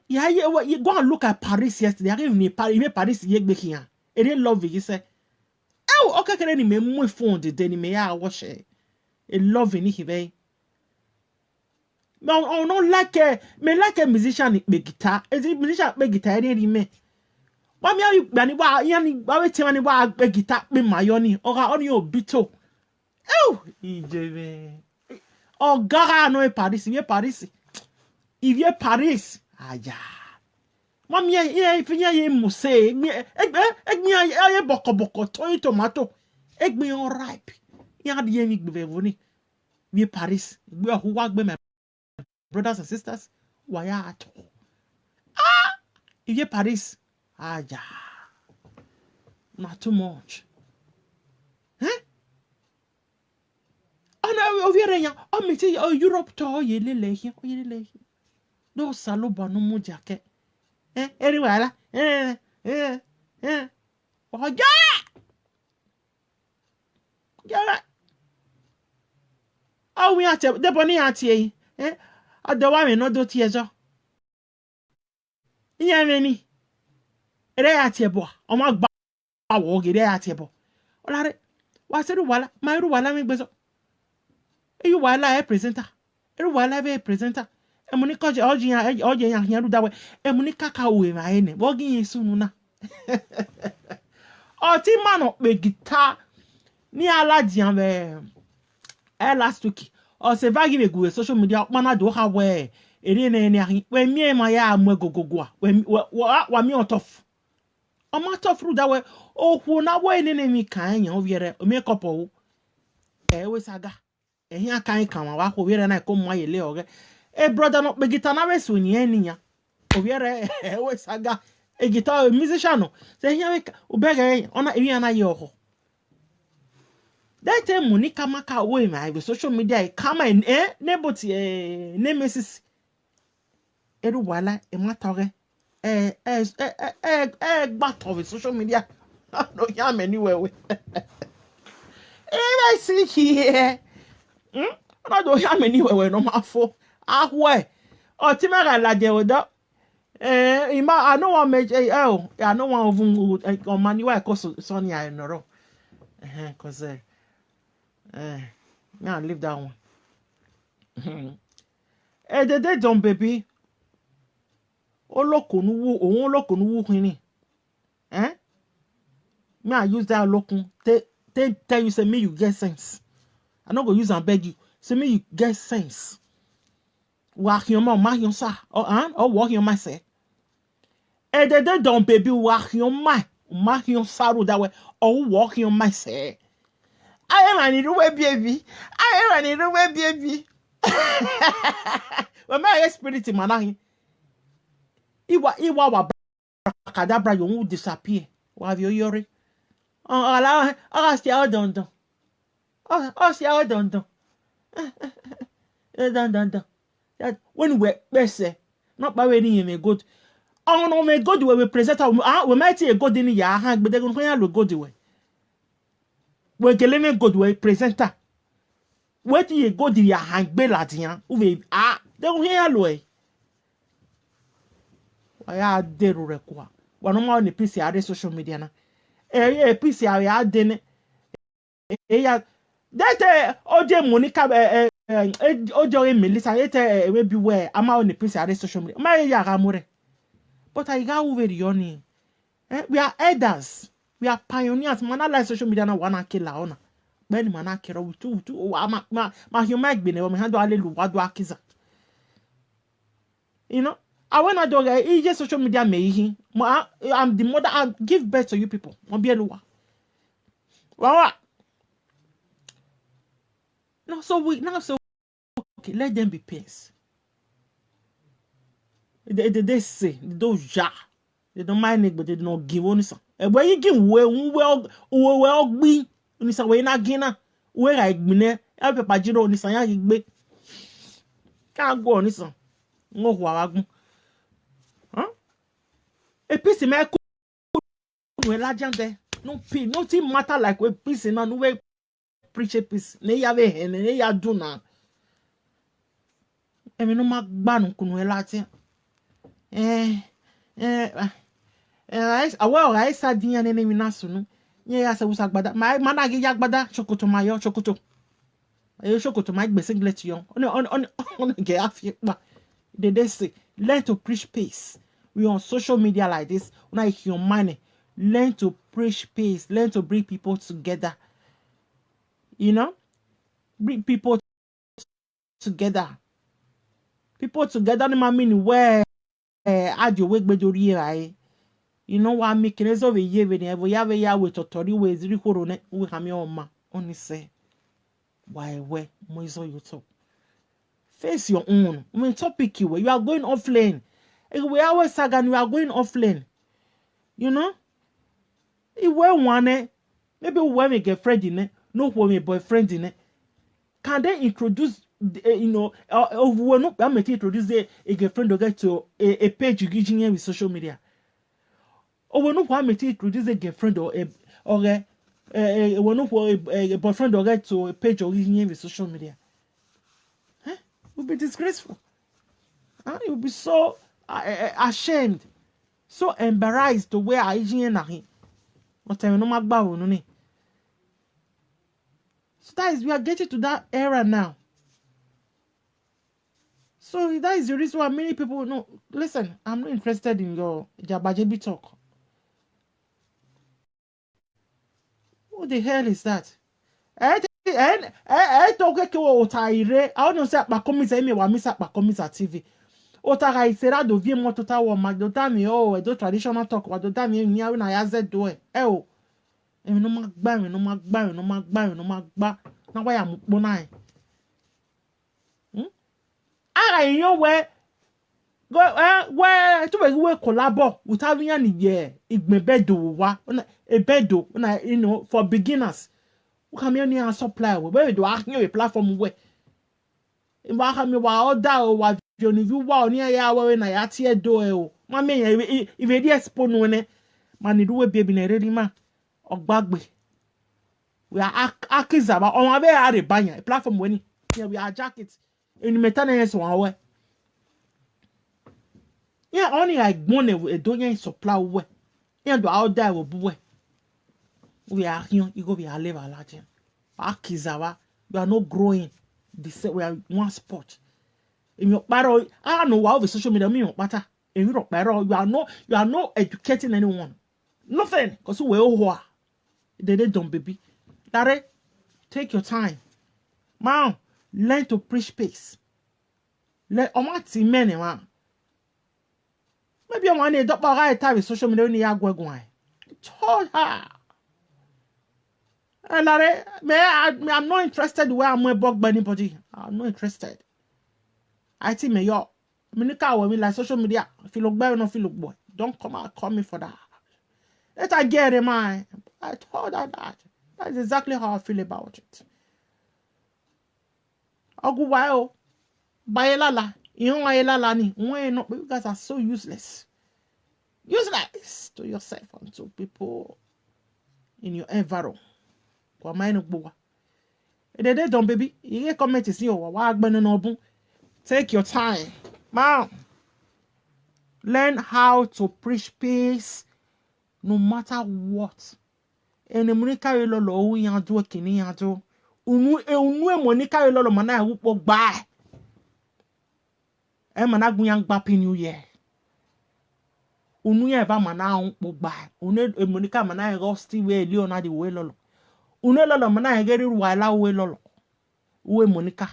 Speaker 2: Yeah, you go and look at Paris yesterday. I even Paris here. It didn't love it. You say, oh, okay, can any me more phone the day me ya watch it. A love in it, no, no, like a musician make guitar. Is it musician make guitar? Any me. What me are you? Yani, why we tell me why make guitar me my yoni or on your bito? Oh, oh, God, no Paris. If you Paris. Aya. Mami ye muse mi ye boko tomato egbe on ripe. Ya de mi gbe voni. We Paris. We who work my brothers and sisters. Why at ah if you Paris. Aya. Not too much. Huh? Oh no, over here. Oh me say Europe to ye lele here. No saloba no mo jacket. Anyway, oh yeah. Oh, we are the bonny at ye. At the woman no do tears. Yeah, many. ere ya tiebo o ma gba wo gere ya tiebo olare wa se ru wala ma ru wala mi gbeso e yu wala e presenter ru wala be presenter e mo ni ko je oje yan ru dawe e mo ni kaka we ma ene wo gi yin sunu na o ti ma no pe guitar ni aladian be last week o se va give go social media mana do ha we ere na ni ahin we mi ma ya amu gogogo a wa mi otof o ma tof ru dawe o hu na we ni mi kan yan o viere o me couple e we saga ehin akan kan wa ko viere na ko mo ayele ore e brother no pe guitar na we so ni eniyan o viere e we saga e guitar musician no se hin we o bege ona ewi na ye oho that time Monica maka we my social media kama neboti nemesis eru wala e matore gbato social media no ya me anywhere we I see here na do ya me anywhere no mafo ahwe o ti mara la je odo ima I no want me I no want of on manual cause Sonia no cause now leave that one. They don't baby. Olokunu wu hini. Me I use that lokun. Tell you say me you get sense. I not go use and beg you. Say me you get sense. Walk your mom, your sa. Or walk your myself. They don't baby walk your my. Mark your sorrow that way. Or walk your myself. I am an iruwe baby. I am an iruwe baby. When my spirit manahi. Iwa wa kadabra you will disappear. Wa have you yori? Oh, see how done. Oh, see how done. Done. That when we best not by wedding me good. Oh no, me good we present we might see a good in ya hand, but they're going to go the way. We geleme god we presenter what you go di ya hangbe latian we they go here lo e wa ya deru rekwa wa no ma ni pc ade social media na pc ya de ne ya that oje Monica oje Melissa ete we bi we ama ni pc ade social media ma ya ga more but I ga over yoni we are elders. We are pioneers. Man, I like social media na wana kila ona. Beni mana kira utu ma human be ne me hando alelu wadu akiza. You know, I wanna do ije social media me hi. I'm the mother. I give birth to you people. Mo bi eluwa. Wow. No, so okay, let them be peace. They say they don't ja. They don't mind it, but they don't give on some. When you give we ogbi onisa we na gina we ra igbine e pe pajiro onisa ya gbe ka go onisa ngo wa wagun e peace me ko we la jande no ti matter like we peace na no we preach a peace ne ya we he ne ya do na e me no ma gba nu kunu e lati awa ora isa diyan ne mi na sunu nye ya se wusa gbada ma mana gi ya gbada chokoto mayo chokoto ayo chokoto ma gbe singlet yon on ge afi pa they say learn to preach peace. We on social media like this una your money learn to preach peace, learn to bring people together, you know, bring people together no mean where ajo we gbedori ai. You know what I'm making is over here when ever ya with totori we ziri horo ne we hami oma only say why we moiso you talk face your own when topic you are going offline we always sagan you are going offline, you know, if we want maybe we have a girlfriend in it no we a boyfriend in it can they introduce you know we no make introduce a girlfriend or get to a page you give with social media. Or we no want me to introduce a girlfriend or we no a boyfriend or get to a page or using with social media. Huh? It would be disgraceful. Huh? It would be so ashamed. so embarrassed the way I in na he. What time no magba wo no ni. So that is, we are getting to that era now. So that is the reason why many people know. Listen, I'm not interested in your jabajebi talk. What the hell is that? I talk ke o taire. I don't say pa komisa me wa misa pa komisa TV. O ta ga isera do vie mo total wo ma do ta mi o do traditional talk wa do ta mi ni awe na ya ze do e. O. E no ma gba mi no ma gba mi no ma gba mi no ma gba. Na wa ya mo po na e. Ara eyan we to be we collabo with having an igbebedo wa a bedo na you know for beginners. We come here near supply we do a platform we ba ha me wa order o wa ni vi wa oni ya wa na ya tie do e o ma me if e dey expo no ne ma ni do we bia bi na ready ma ogbagbe we are akizaba on wa be are banya platform we ni we are jacket in maintenance one we yeah only like one e do supply we yeah do out there we we are here you go be a level large akizaba we are not growing we are one spot in your battle. I don't know why over social media me matter. In your battle, you are not educating anyone. Nothing. Because we all they don't baby. That take your time. Man, learn to preach peace. Let omati many man. Maybe I'm one day don't buy time with social media ni agwagwai. Told her. And I'm not interested the way I'm going to bug anybody. I'm not interested. I think me yo minika we like social media feel look boy no feel look boy. Don't come out call me for that. Let I get it, man. I told her that. That's exactly how I feel about it. Ogu wayo bayelala. You know bayelala ni. Why not? You guys are so useless. Useless to yourself and to people in your environment. Kwa mind boa. They don't baby. You comment is you wa agbenu no bu. Take your time. Man, learn how to preach peace no matter what. Ene munika lolo yan do kini yan do. Unu monika lolo mana wu po gba. E mana gun yan gba pin new year. Unu yan eva mana wu po gba. Unu monika mana rosti we leona di we lolo. Unu lolo mana geri wala we lolo. We monika.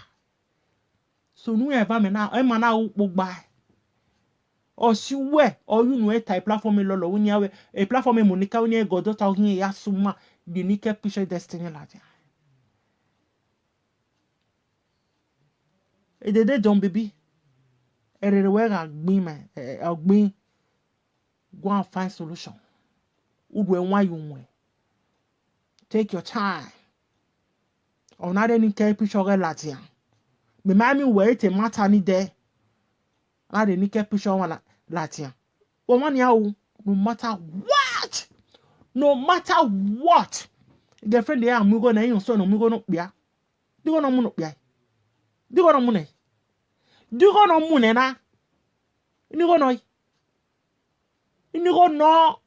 Speaker 2: So nu eva mana e mana wu po gba. Or si we or you know type platform lolo when you a platform monica when you go dot out here ya suma the unique picture destiny la dia e de don baby e re we agbin man agbin go and find solution udwe nwa you nwe take your time on other any picture la dia me mami we te matter ni there na the unique picture one Latin. Woman yaw, no matter what. No matter what. Girlfriend they are mugo na yin so no mugo no bia. Digo no mu no bia. Digo no mu ne. Digo no mu ne na. Digo no. Digo no.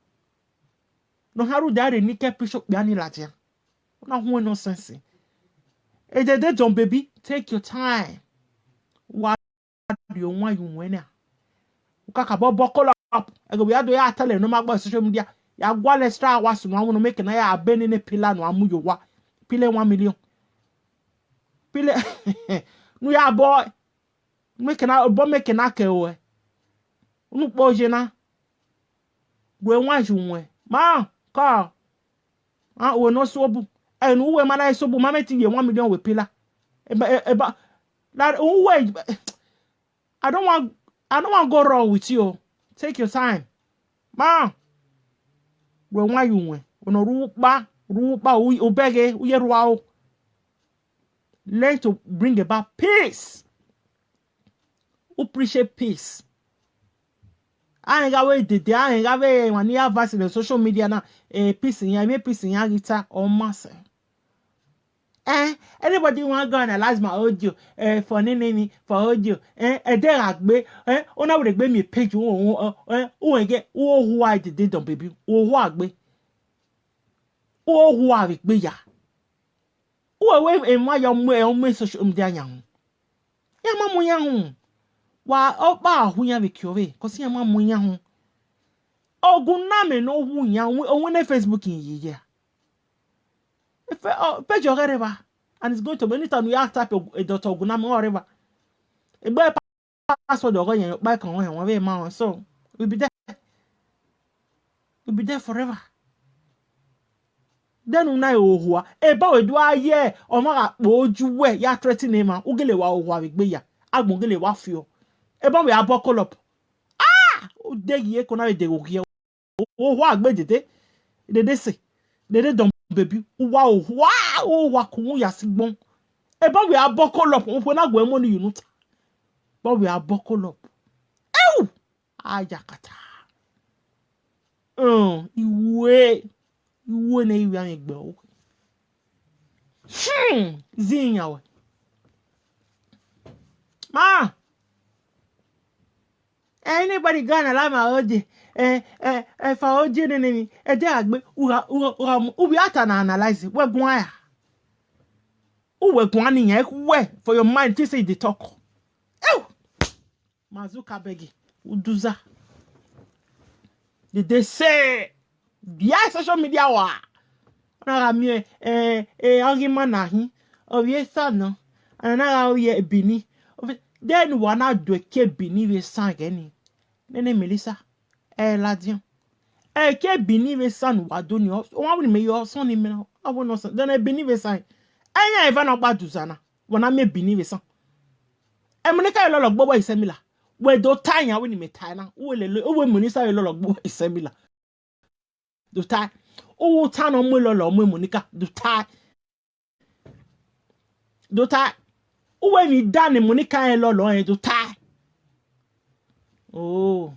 Speaker 2: No haru dare ni ke bishop bia ni Latin. Na ho no sense. E de don baby, take your time. What do you want you win? Ukaka bobo call up. Ego we ado ya tell no magbo social media. Ya gwa extra was no want make na ya abeni ne pillar no amu yo wa. Pile 1 million. Pile no ya boy. Make na bo make na ke o. Unu po je na. Gwe wan ju nwe. Ma, ka. Ah we no so bu. E no we mana so bu ma meti ye 1 million we pillar. Eba that way I don't want to go wrong with you. Take your time. Ma. We why you win. Ono rupa ubege uyeruao. Learn to bring about peace. Appreciate peace. I ain't got way did I ain't got way when you have in the social media now. Peace in ya, me peace in ya guitar or master. Anybody want to go analyze my audio for nini for audio there agbe ona would gbe me page who get who I did on baby who agbe who have it be ya who away in my young way on social media young ya mamu young wa oba hu ya be kure cause ya mamu young ogun na me no hu young on Facebook in ye page your whatever. And it's going to be anytime we have type a Dr. Gunam or whatever. A boy password or going back on one way, man. So we'll be there. We'll be there forever. Then una who a boy do I yeah or my would you wear ya threatening him? Ugele wa wig be ya. Agmogele wa fio. A boy are buckle up. Ah! Oh, they ye connect de here. Oh, what made it? They say. They don't baby. Wow, wow, wakumu ya sigbon. But we are buckle up. When I go money, you know. But we are buckle up. Ew! Ajakata. Iwe na iwe an egbe. Zinya. Ma. Anybody gonna lie my odi? If I odi ni de agbe ubi ata na analyze. We gwan ya. We gwan ni yan we for your mind to say the talk. Ew! Mazuka begi. Uduza. Did they say? Yeah, social media wa. Na mi argument na hi. Oye sana. Ana oye bini. Then wana do ke bini we sang any. Nene Melissa. Ladian. Ke bini we sang wa do ni. O wa me your son ni me na. I won no son. Then bini we sang. Anya even ogba duzana. Wana me bini we sang. Monica lolo gbo isemila. We do tanya we ni me tana. O we Monica lolo gbo isemila. Do tie. O tan on mo lolo mo Monica. Do tie. Do tie. O we mi dan Monica lolo do tie. Oh.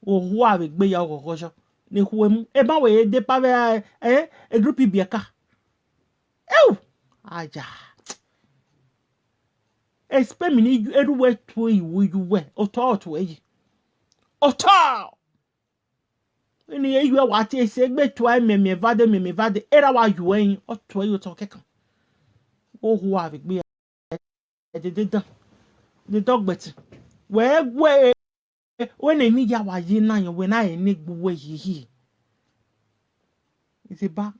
Speaker 2: O hu ave gbe ya okokojo. Ni hu emu. E ba we de pa e group bieka. Ew. Aja. Expect me ni everywhere to you we. Oto to e. Oto. Ni e you wa ti se gbe to ai me vade era wa you en oto you to kekan. O hu ave gbe the dog bet. Where when a media wa ye na yo when I ni gbo yi. It's about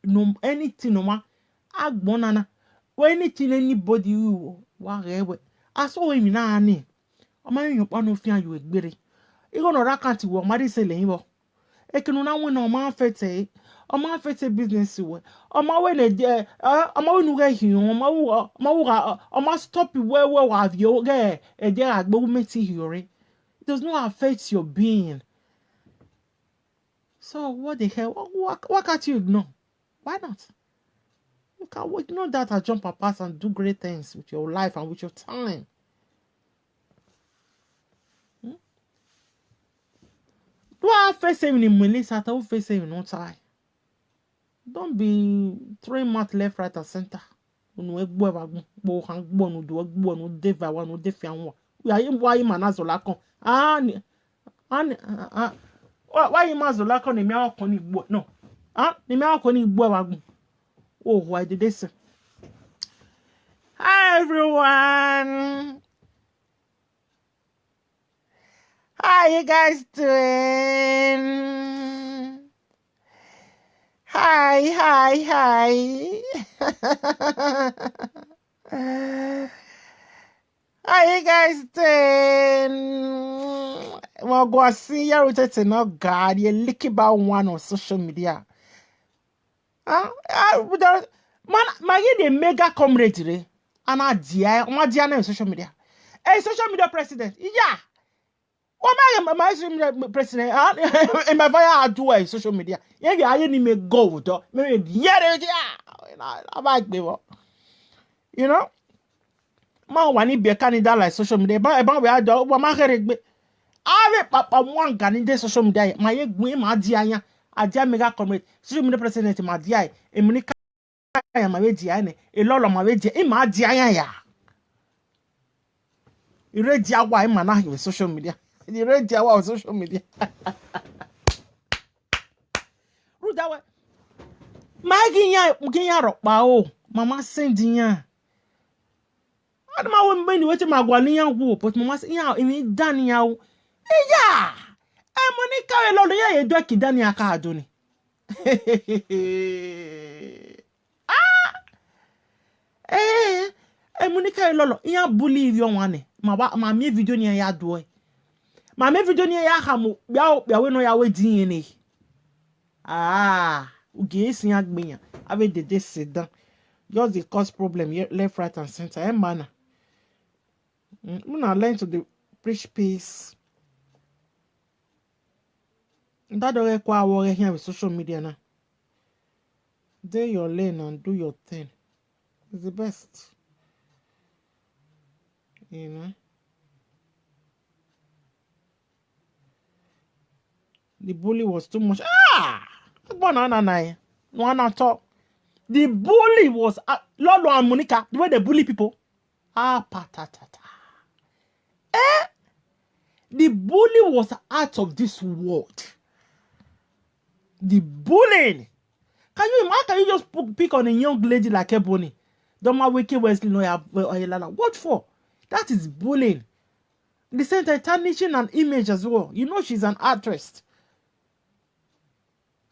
Speaker 2: no anything no ma agbonana. When anything anybody you wa rewe. Aso we mi na ani. O ma yin pa no fian you egbere. E go no rakanti wo ma de sele yin bo. E kinu na won o ma fete. O ma fete business we. O ma we na je o ma we nu ga hin o ma stop where wa avio ge e je agbo meti hiore. It does not affect your being. So what the hell? What can't you ignore? Why not? You can ignore that and jump apart and do great things with your life and with your time. Do I face him in Melissa? I face him in time. Don't be throwing mouth left, right, and center. Why you mazola kon ni mi akon ni gbo no ni mi akon ni gbo wagun. Oh, why did this? Hi everyone, how you guys doing? Hi how you guys doing? Well, go see your Utete no God, you lick about one on social media. Man, my mega comrade, and I dear, my dear on social media. Hey, social media president, yeah. What my social media president? In my via do a social media. Yeah, I didn't make gold, maybe yeah. I like me, you know. Man, when he be a candidate like social media, but we are dog, but my head. Ave papa one ganide social media my egwe ma dia anya adia mega comrade social media president ma dia e ya ma weji ane elolo ma weji ima adi anya ya ireji awa ima na hiwe social media ireji awa social media rudawe ma ginya rokpa o mama send ya adama wo mbe ni wetin ma gwa ni yan wo but mama say ya imi dan ya o eya Monica elolo ya edo ki dan ya ka ado ni Monica elolo ya bully yo wane ma me video ni ya do ma me video ni ya ha mo bia we no ya we din ni uge esi agbenya ave de sit down just dey cause problem here left right and center man una learn to the preach peace that don't require worry here with social media now. Do your lane and do your thing. It's the best. You know. The bully was too much. One at all. The bully was Lolo and Monica, the way they bully people. Patatata. The bully was out of this world. The bullying. Can you just pick on a young lady like Ebony? Don't my wicked Wesley what for? That is bullying. The same tarnishing an image as well. You know she's an actress.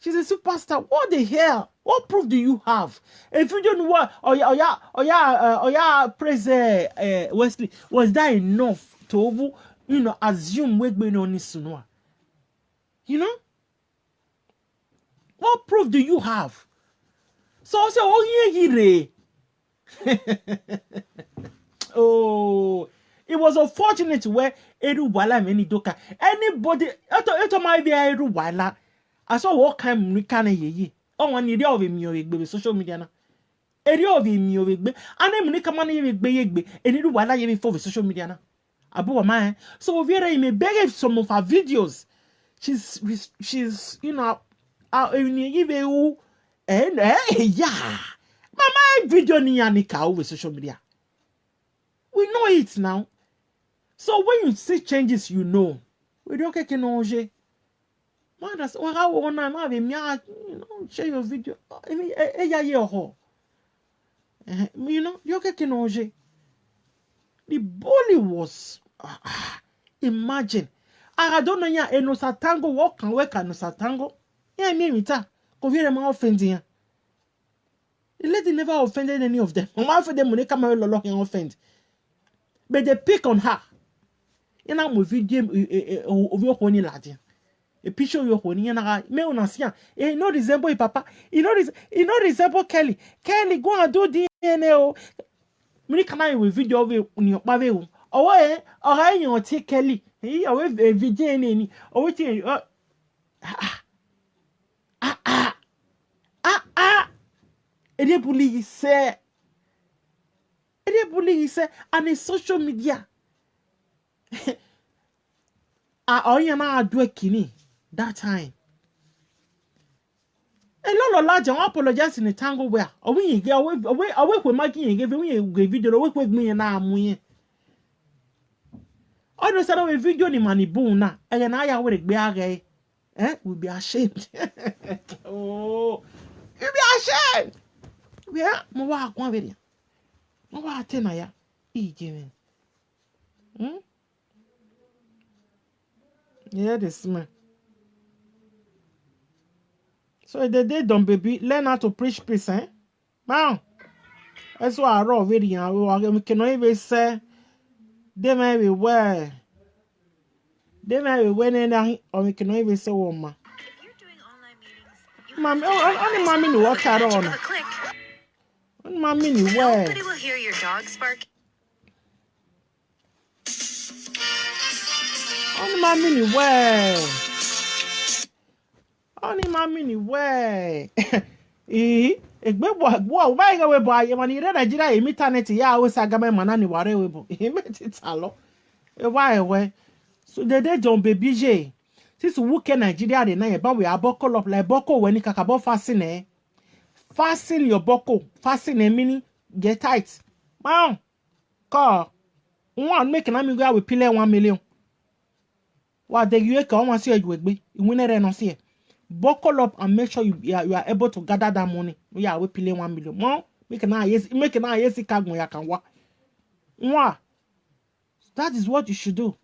Speaker 2: She's a superstar. What the hell? What proof do you have? If you don't know what, praise Wesley, was that enough to assume we're going on this soon? You know? What proof do you have? So it was unfortunate where Eruwala many doka. Anybody eto might be Eruwala. I saw what kind of can ye. Oh, one idea of him social media na. Area of him and then Monica money be and Eruwala ye for social media na. Abu man. So Vera may beg some of her videos. She's Mama video ni anika over social media. We know it now. So when you see changes, you know. We don't get no je. Man, that's what I want to share your video. You know, you get no je. The bully was imagine. I don't know ya eno satango walk and work and satango. Yeah, me mita. Conviene ma offending. The lady never offended any of them. Mama for them when they come out lock and offend. But they pick on her. You know, my video of your honey lad. A picture of your honey and I me on asia. You know resemble papa. You know resemble Kelly. Kelly go and do DNA. Me come out with video of your baby. Oh you take Kelly. He away video any. Oh we Ede bully say, and in social media. I do a kini that time. A lot of large and apologize in the tango where we get away with Mikey and give me a video away with me and I'm winning. I don't say a video in money boom now, and I would be gay. We'll be ashamed. Oh, you'll be ashamed. Yeah, mo wa kwa video. Mo wa tena ya. Ije yeah, this man. So the day don't baby learn how to preach peace, Man. That's why I raw video. We cannot even say they may be where. They may be when or we cannot even say woman.
Speaker 3: If you're doing online meetings,
Speaker 2: Mommy, only mommy know what I on.
Speaker 3: click.
Speaker 2: Mommy knew where.
Speaker 3: Nobody will hear your dog bark.
Speaker 2: Only mommy knew where. Only mommy knew where. Egbe bo why go we boy when you Nigeria internet ya we sagame manani ware we bo. He met it alo. Why we? So the day John baby J. Since we can Nigeria de na ba we aboko up like boko when kakabo fascine. Fasten your buckle. Fasten a mini. Get tight. Man, car. One making a go with pillar 1 million. What the you can want see you with me. You win it and see. Buckle up and make sure you are able to gather that money. We are with pillar 1 million. Man, make an eye yes cargo ya can work. One. That is what you should do.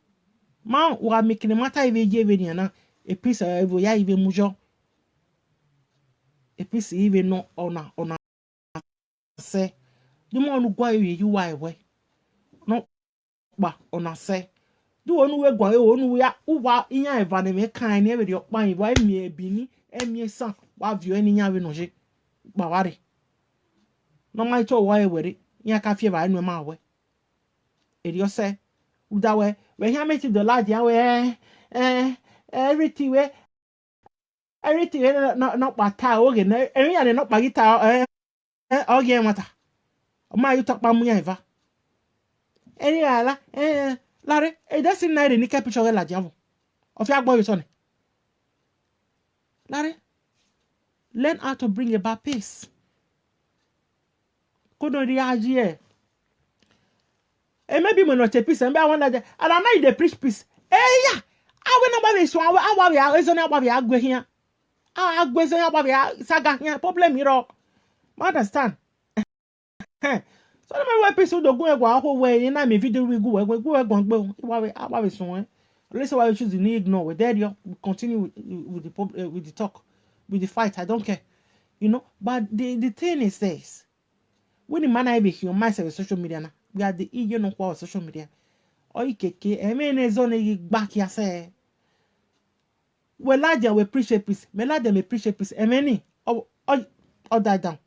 Speaker 2: Man, we are making a matter if you give a piece of every year even mujo. A piece even no on say. The man who go you why way. No, but on say. Do one way go on we are uwa in your evanime kind never your mind. Why me a bini and me son? Why have you any yavinoje? Bawari. No, my to why with it. Ya cafe by no my way. It you say. That way, when you make the lad, ya way, everything way. Everything not by tao again. Every not by guitar. Again, what? My you talk about me ever. Any Larry, it doesn't need any capital la javo. Of your boy, son. Larry, learn how to bring about peace. Couldn't the idea. And maybe when not a peace, and I want that. And I know they preach peace. Yeah. I will not be so. I was on about the agwe here. I was on about the saga here. Problem here. Understand? So my episode go away and I may video we go we so let's why you choose to ignore we there you continue with the talk with the fight. I don't care, you know. But the thing is this: when the man I be human myself social media now, we are the you know what social media or ikeke I mean is on back here say well larger we appreciate peace me larger me appreciate peace many or die down.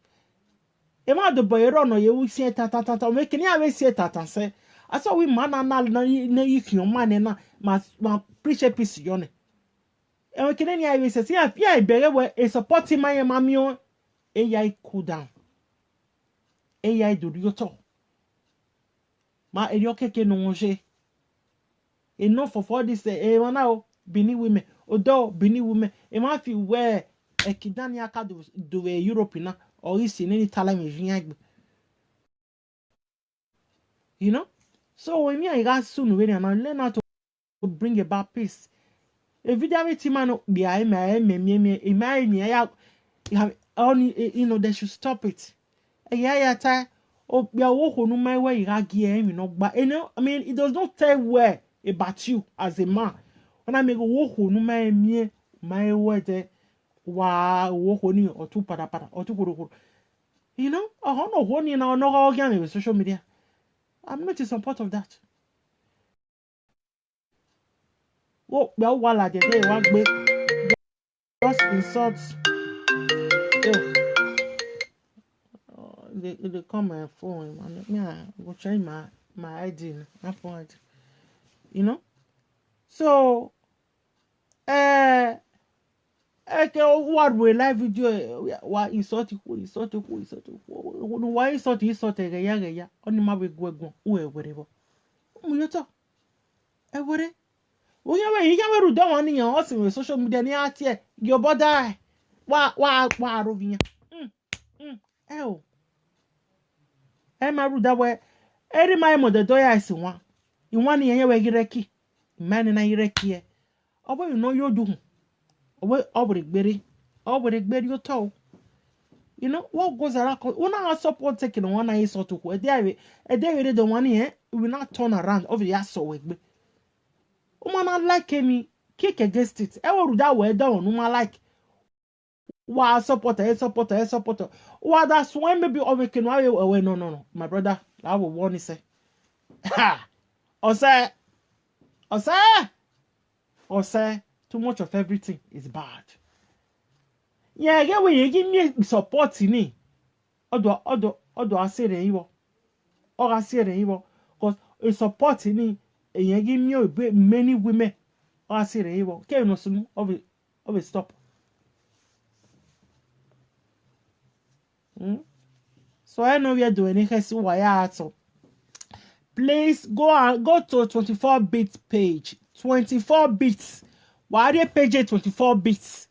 Speaker 2: Ema do boy run no ye wu sie tata we kini awe sie tata say aso we man na you man na ma preach peace yo ne e we kini awe say see afia e bere we e support my mami o AI cool down AI do you talk ma e yo keke no nje enough for this wana o bini women odo bini women e ma fi we e kidani aka do Europe na or is in any time, you know. So when I got soon when I learn how to bring about peace. A video with him be I have only you know they should stop it. Yeah, oh be a walk on my way you know, but you know, I mean it does not tell where about you as a man. When I make a walk on my way wow walk on you or two para or two. You know, I don't know what you know, no again with social media. I'm not in support of that. Well, while I did one way, just insults. They call my phone, man. Yeah, go change my ID, my phone. You know, so okay, what we live video? Why insult you? Why insult ya? Only my way go whatever. You talk. What? Oh yeah, you can't do that one in your house with social media. Ni ati your body. Wa rovinya. Oh. Ma that way. Every my mother doya is one. You want ni we gireki. Man na gireki e. Obo you know you do. Obo gberi you talk. You know what goes around? When I support taking one I saw to go. There we the one here. We will not turn around over the ass we. Woman like me kick against it. I will that way down. Woman like wow supporter. Wow, that's when maybe overkin away. No. My brother, I will warn you say. Ha! Or say, too much of everything is bad. Yeah, get when you give me support in me. Odo I say the evil. Or I say the evil. Because a support in me. And you give me many women. I see the evil. Can you know of it stop? So I know we are doing it. So please go to 24 bits page. 24 bits. Why are they page 24 bits?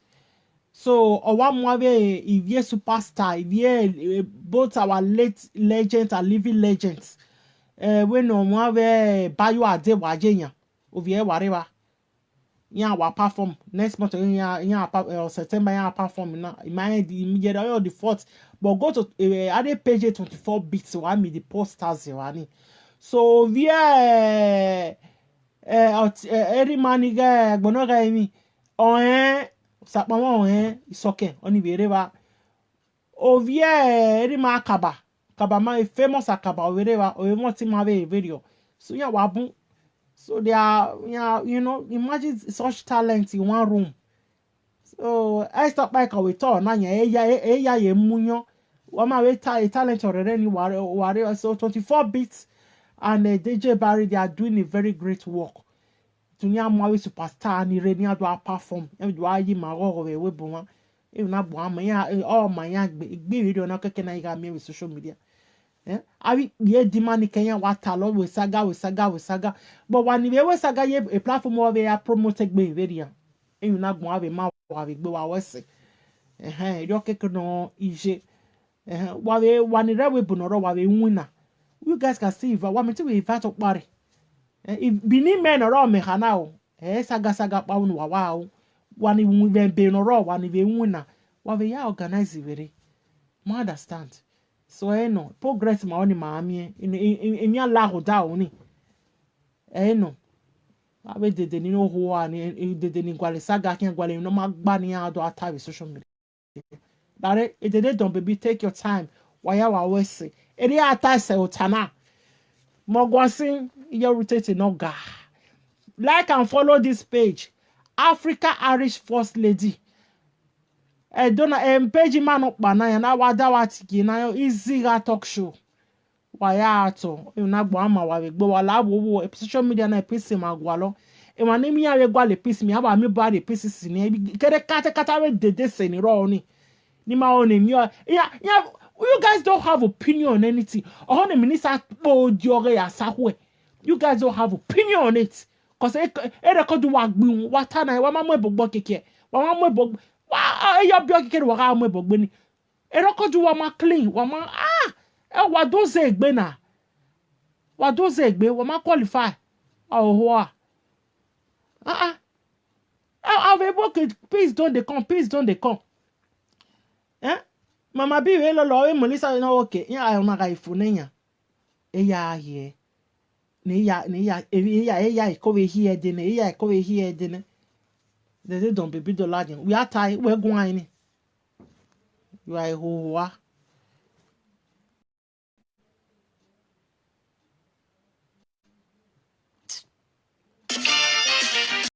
Speaker 2: So Owamwabe, if ye superstar, if ye both our late legends and living legends. When Omwabe Bayo Ade Wajenya, Ovie whatever. Yeah, wa perform next month. September. Yeah, perform now. My the immediate or the fourth, but go to add page 24 bits. So I mean the posters. So via every man guy, bonoga emi sapama it's okay. Only wherever. Ovie every man kaba my famous akaba wherever or you want him have a video. So yeah, wabu. So they are, imagine such talent in one room. So I stop by we talk na ye munyo. Wama we talent already ware so 24 bits and DJ Barry, they are doing a very great work. Tunya mwa we superstar ni reni ado perform. E do ayi ma go we buma. E na bo ama ya all my ya gbe video na keke na iga me with social media. Abi ye demand Kenya watalo we saga but when we saga ye a platform where we are promoted by video e you na gbon ave ma wa we gbe wa wese yo keke no ije wa we wani re we bunoro wa we wina. You guys can see if wa me ti we invite okpare if bini men oro me hana o saga pa unu wa o wani we be no ro wani we wina wa we ya organize very ma understand. So no progress ma oni maami emi ala ho da oni no abe dede ni no ho ani dede ni gwale saga kin gwale no ma gba ni ado ata with social media dare dede don baby take your time waya wa wese eri ata se utana mo gwasin iye rotate no ga like and follow this page Africa Irish First Lady dona page man okpa na ya na wada watiki na easy ga talk show waya ato na gbo ama wa we gbo wala wo social media na pc magwalo e ma ni mi ya we gwa le pc mi aba mi ba le pc si ni kere kata we dede se ni ro ni ma on mi ya you guys don't have opinion on anything o na minister po di ore ya sahwe you guys don't have opinion on it cause e record wa gbin wa ta na wa ma mo ebogbo keke wa ma mo ebogbo wa e yo bi keke wa ga mo ebogbo ni e record wa ma clean wa ma wa doze egbe na wa doze egbe wa ma qualify oh I've able please don't they come mama bi we lo we molisa na okay ya na ga ifune nya ya ye ne ya ko we here de ne ya ko we here de ne they don't be do ladin we are tie we gwan ni you are ho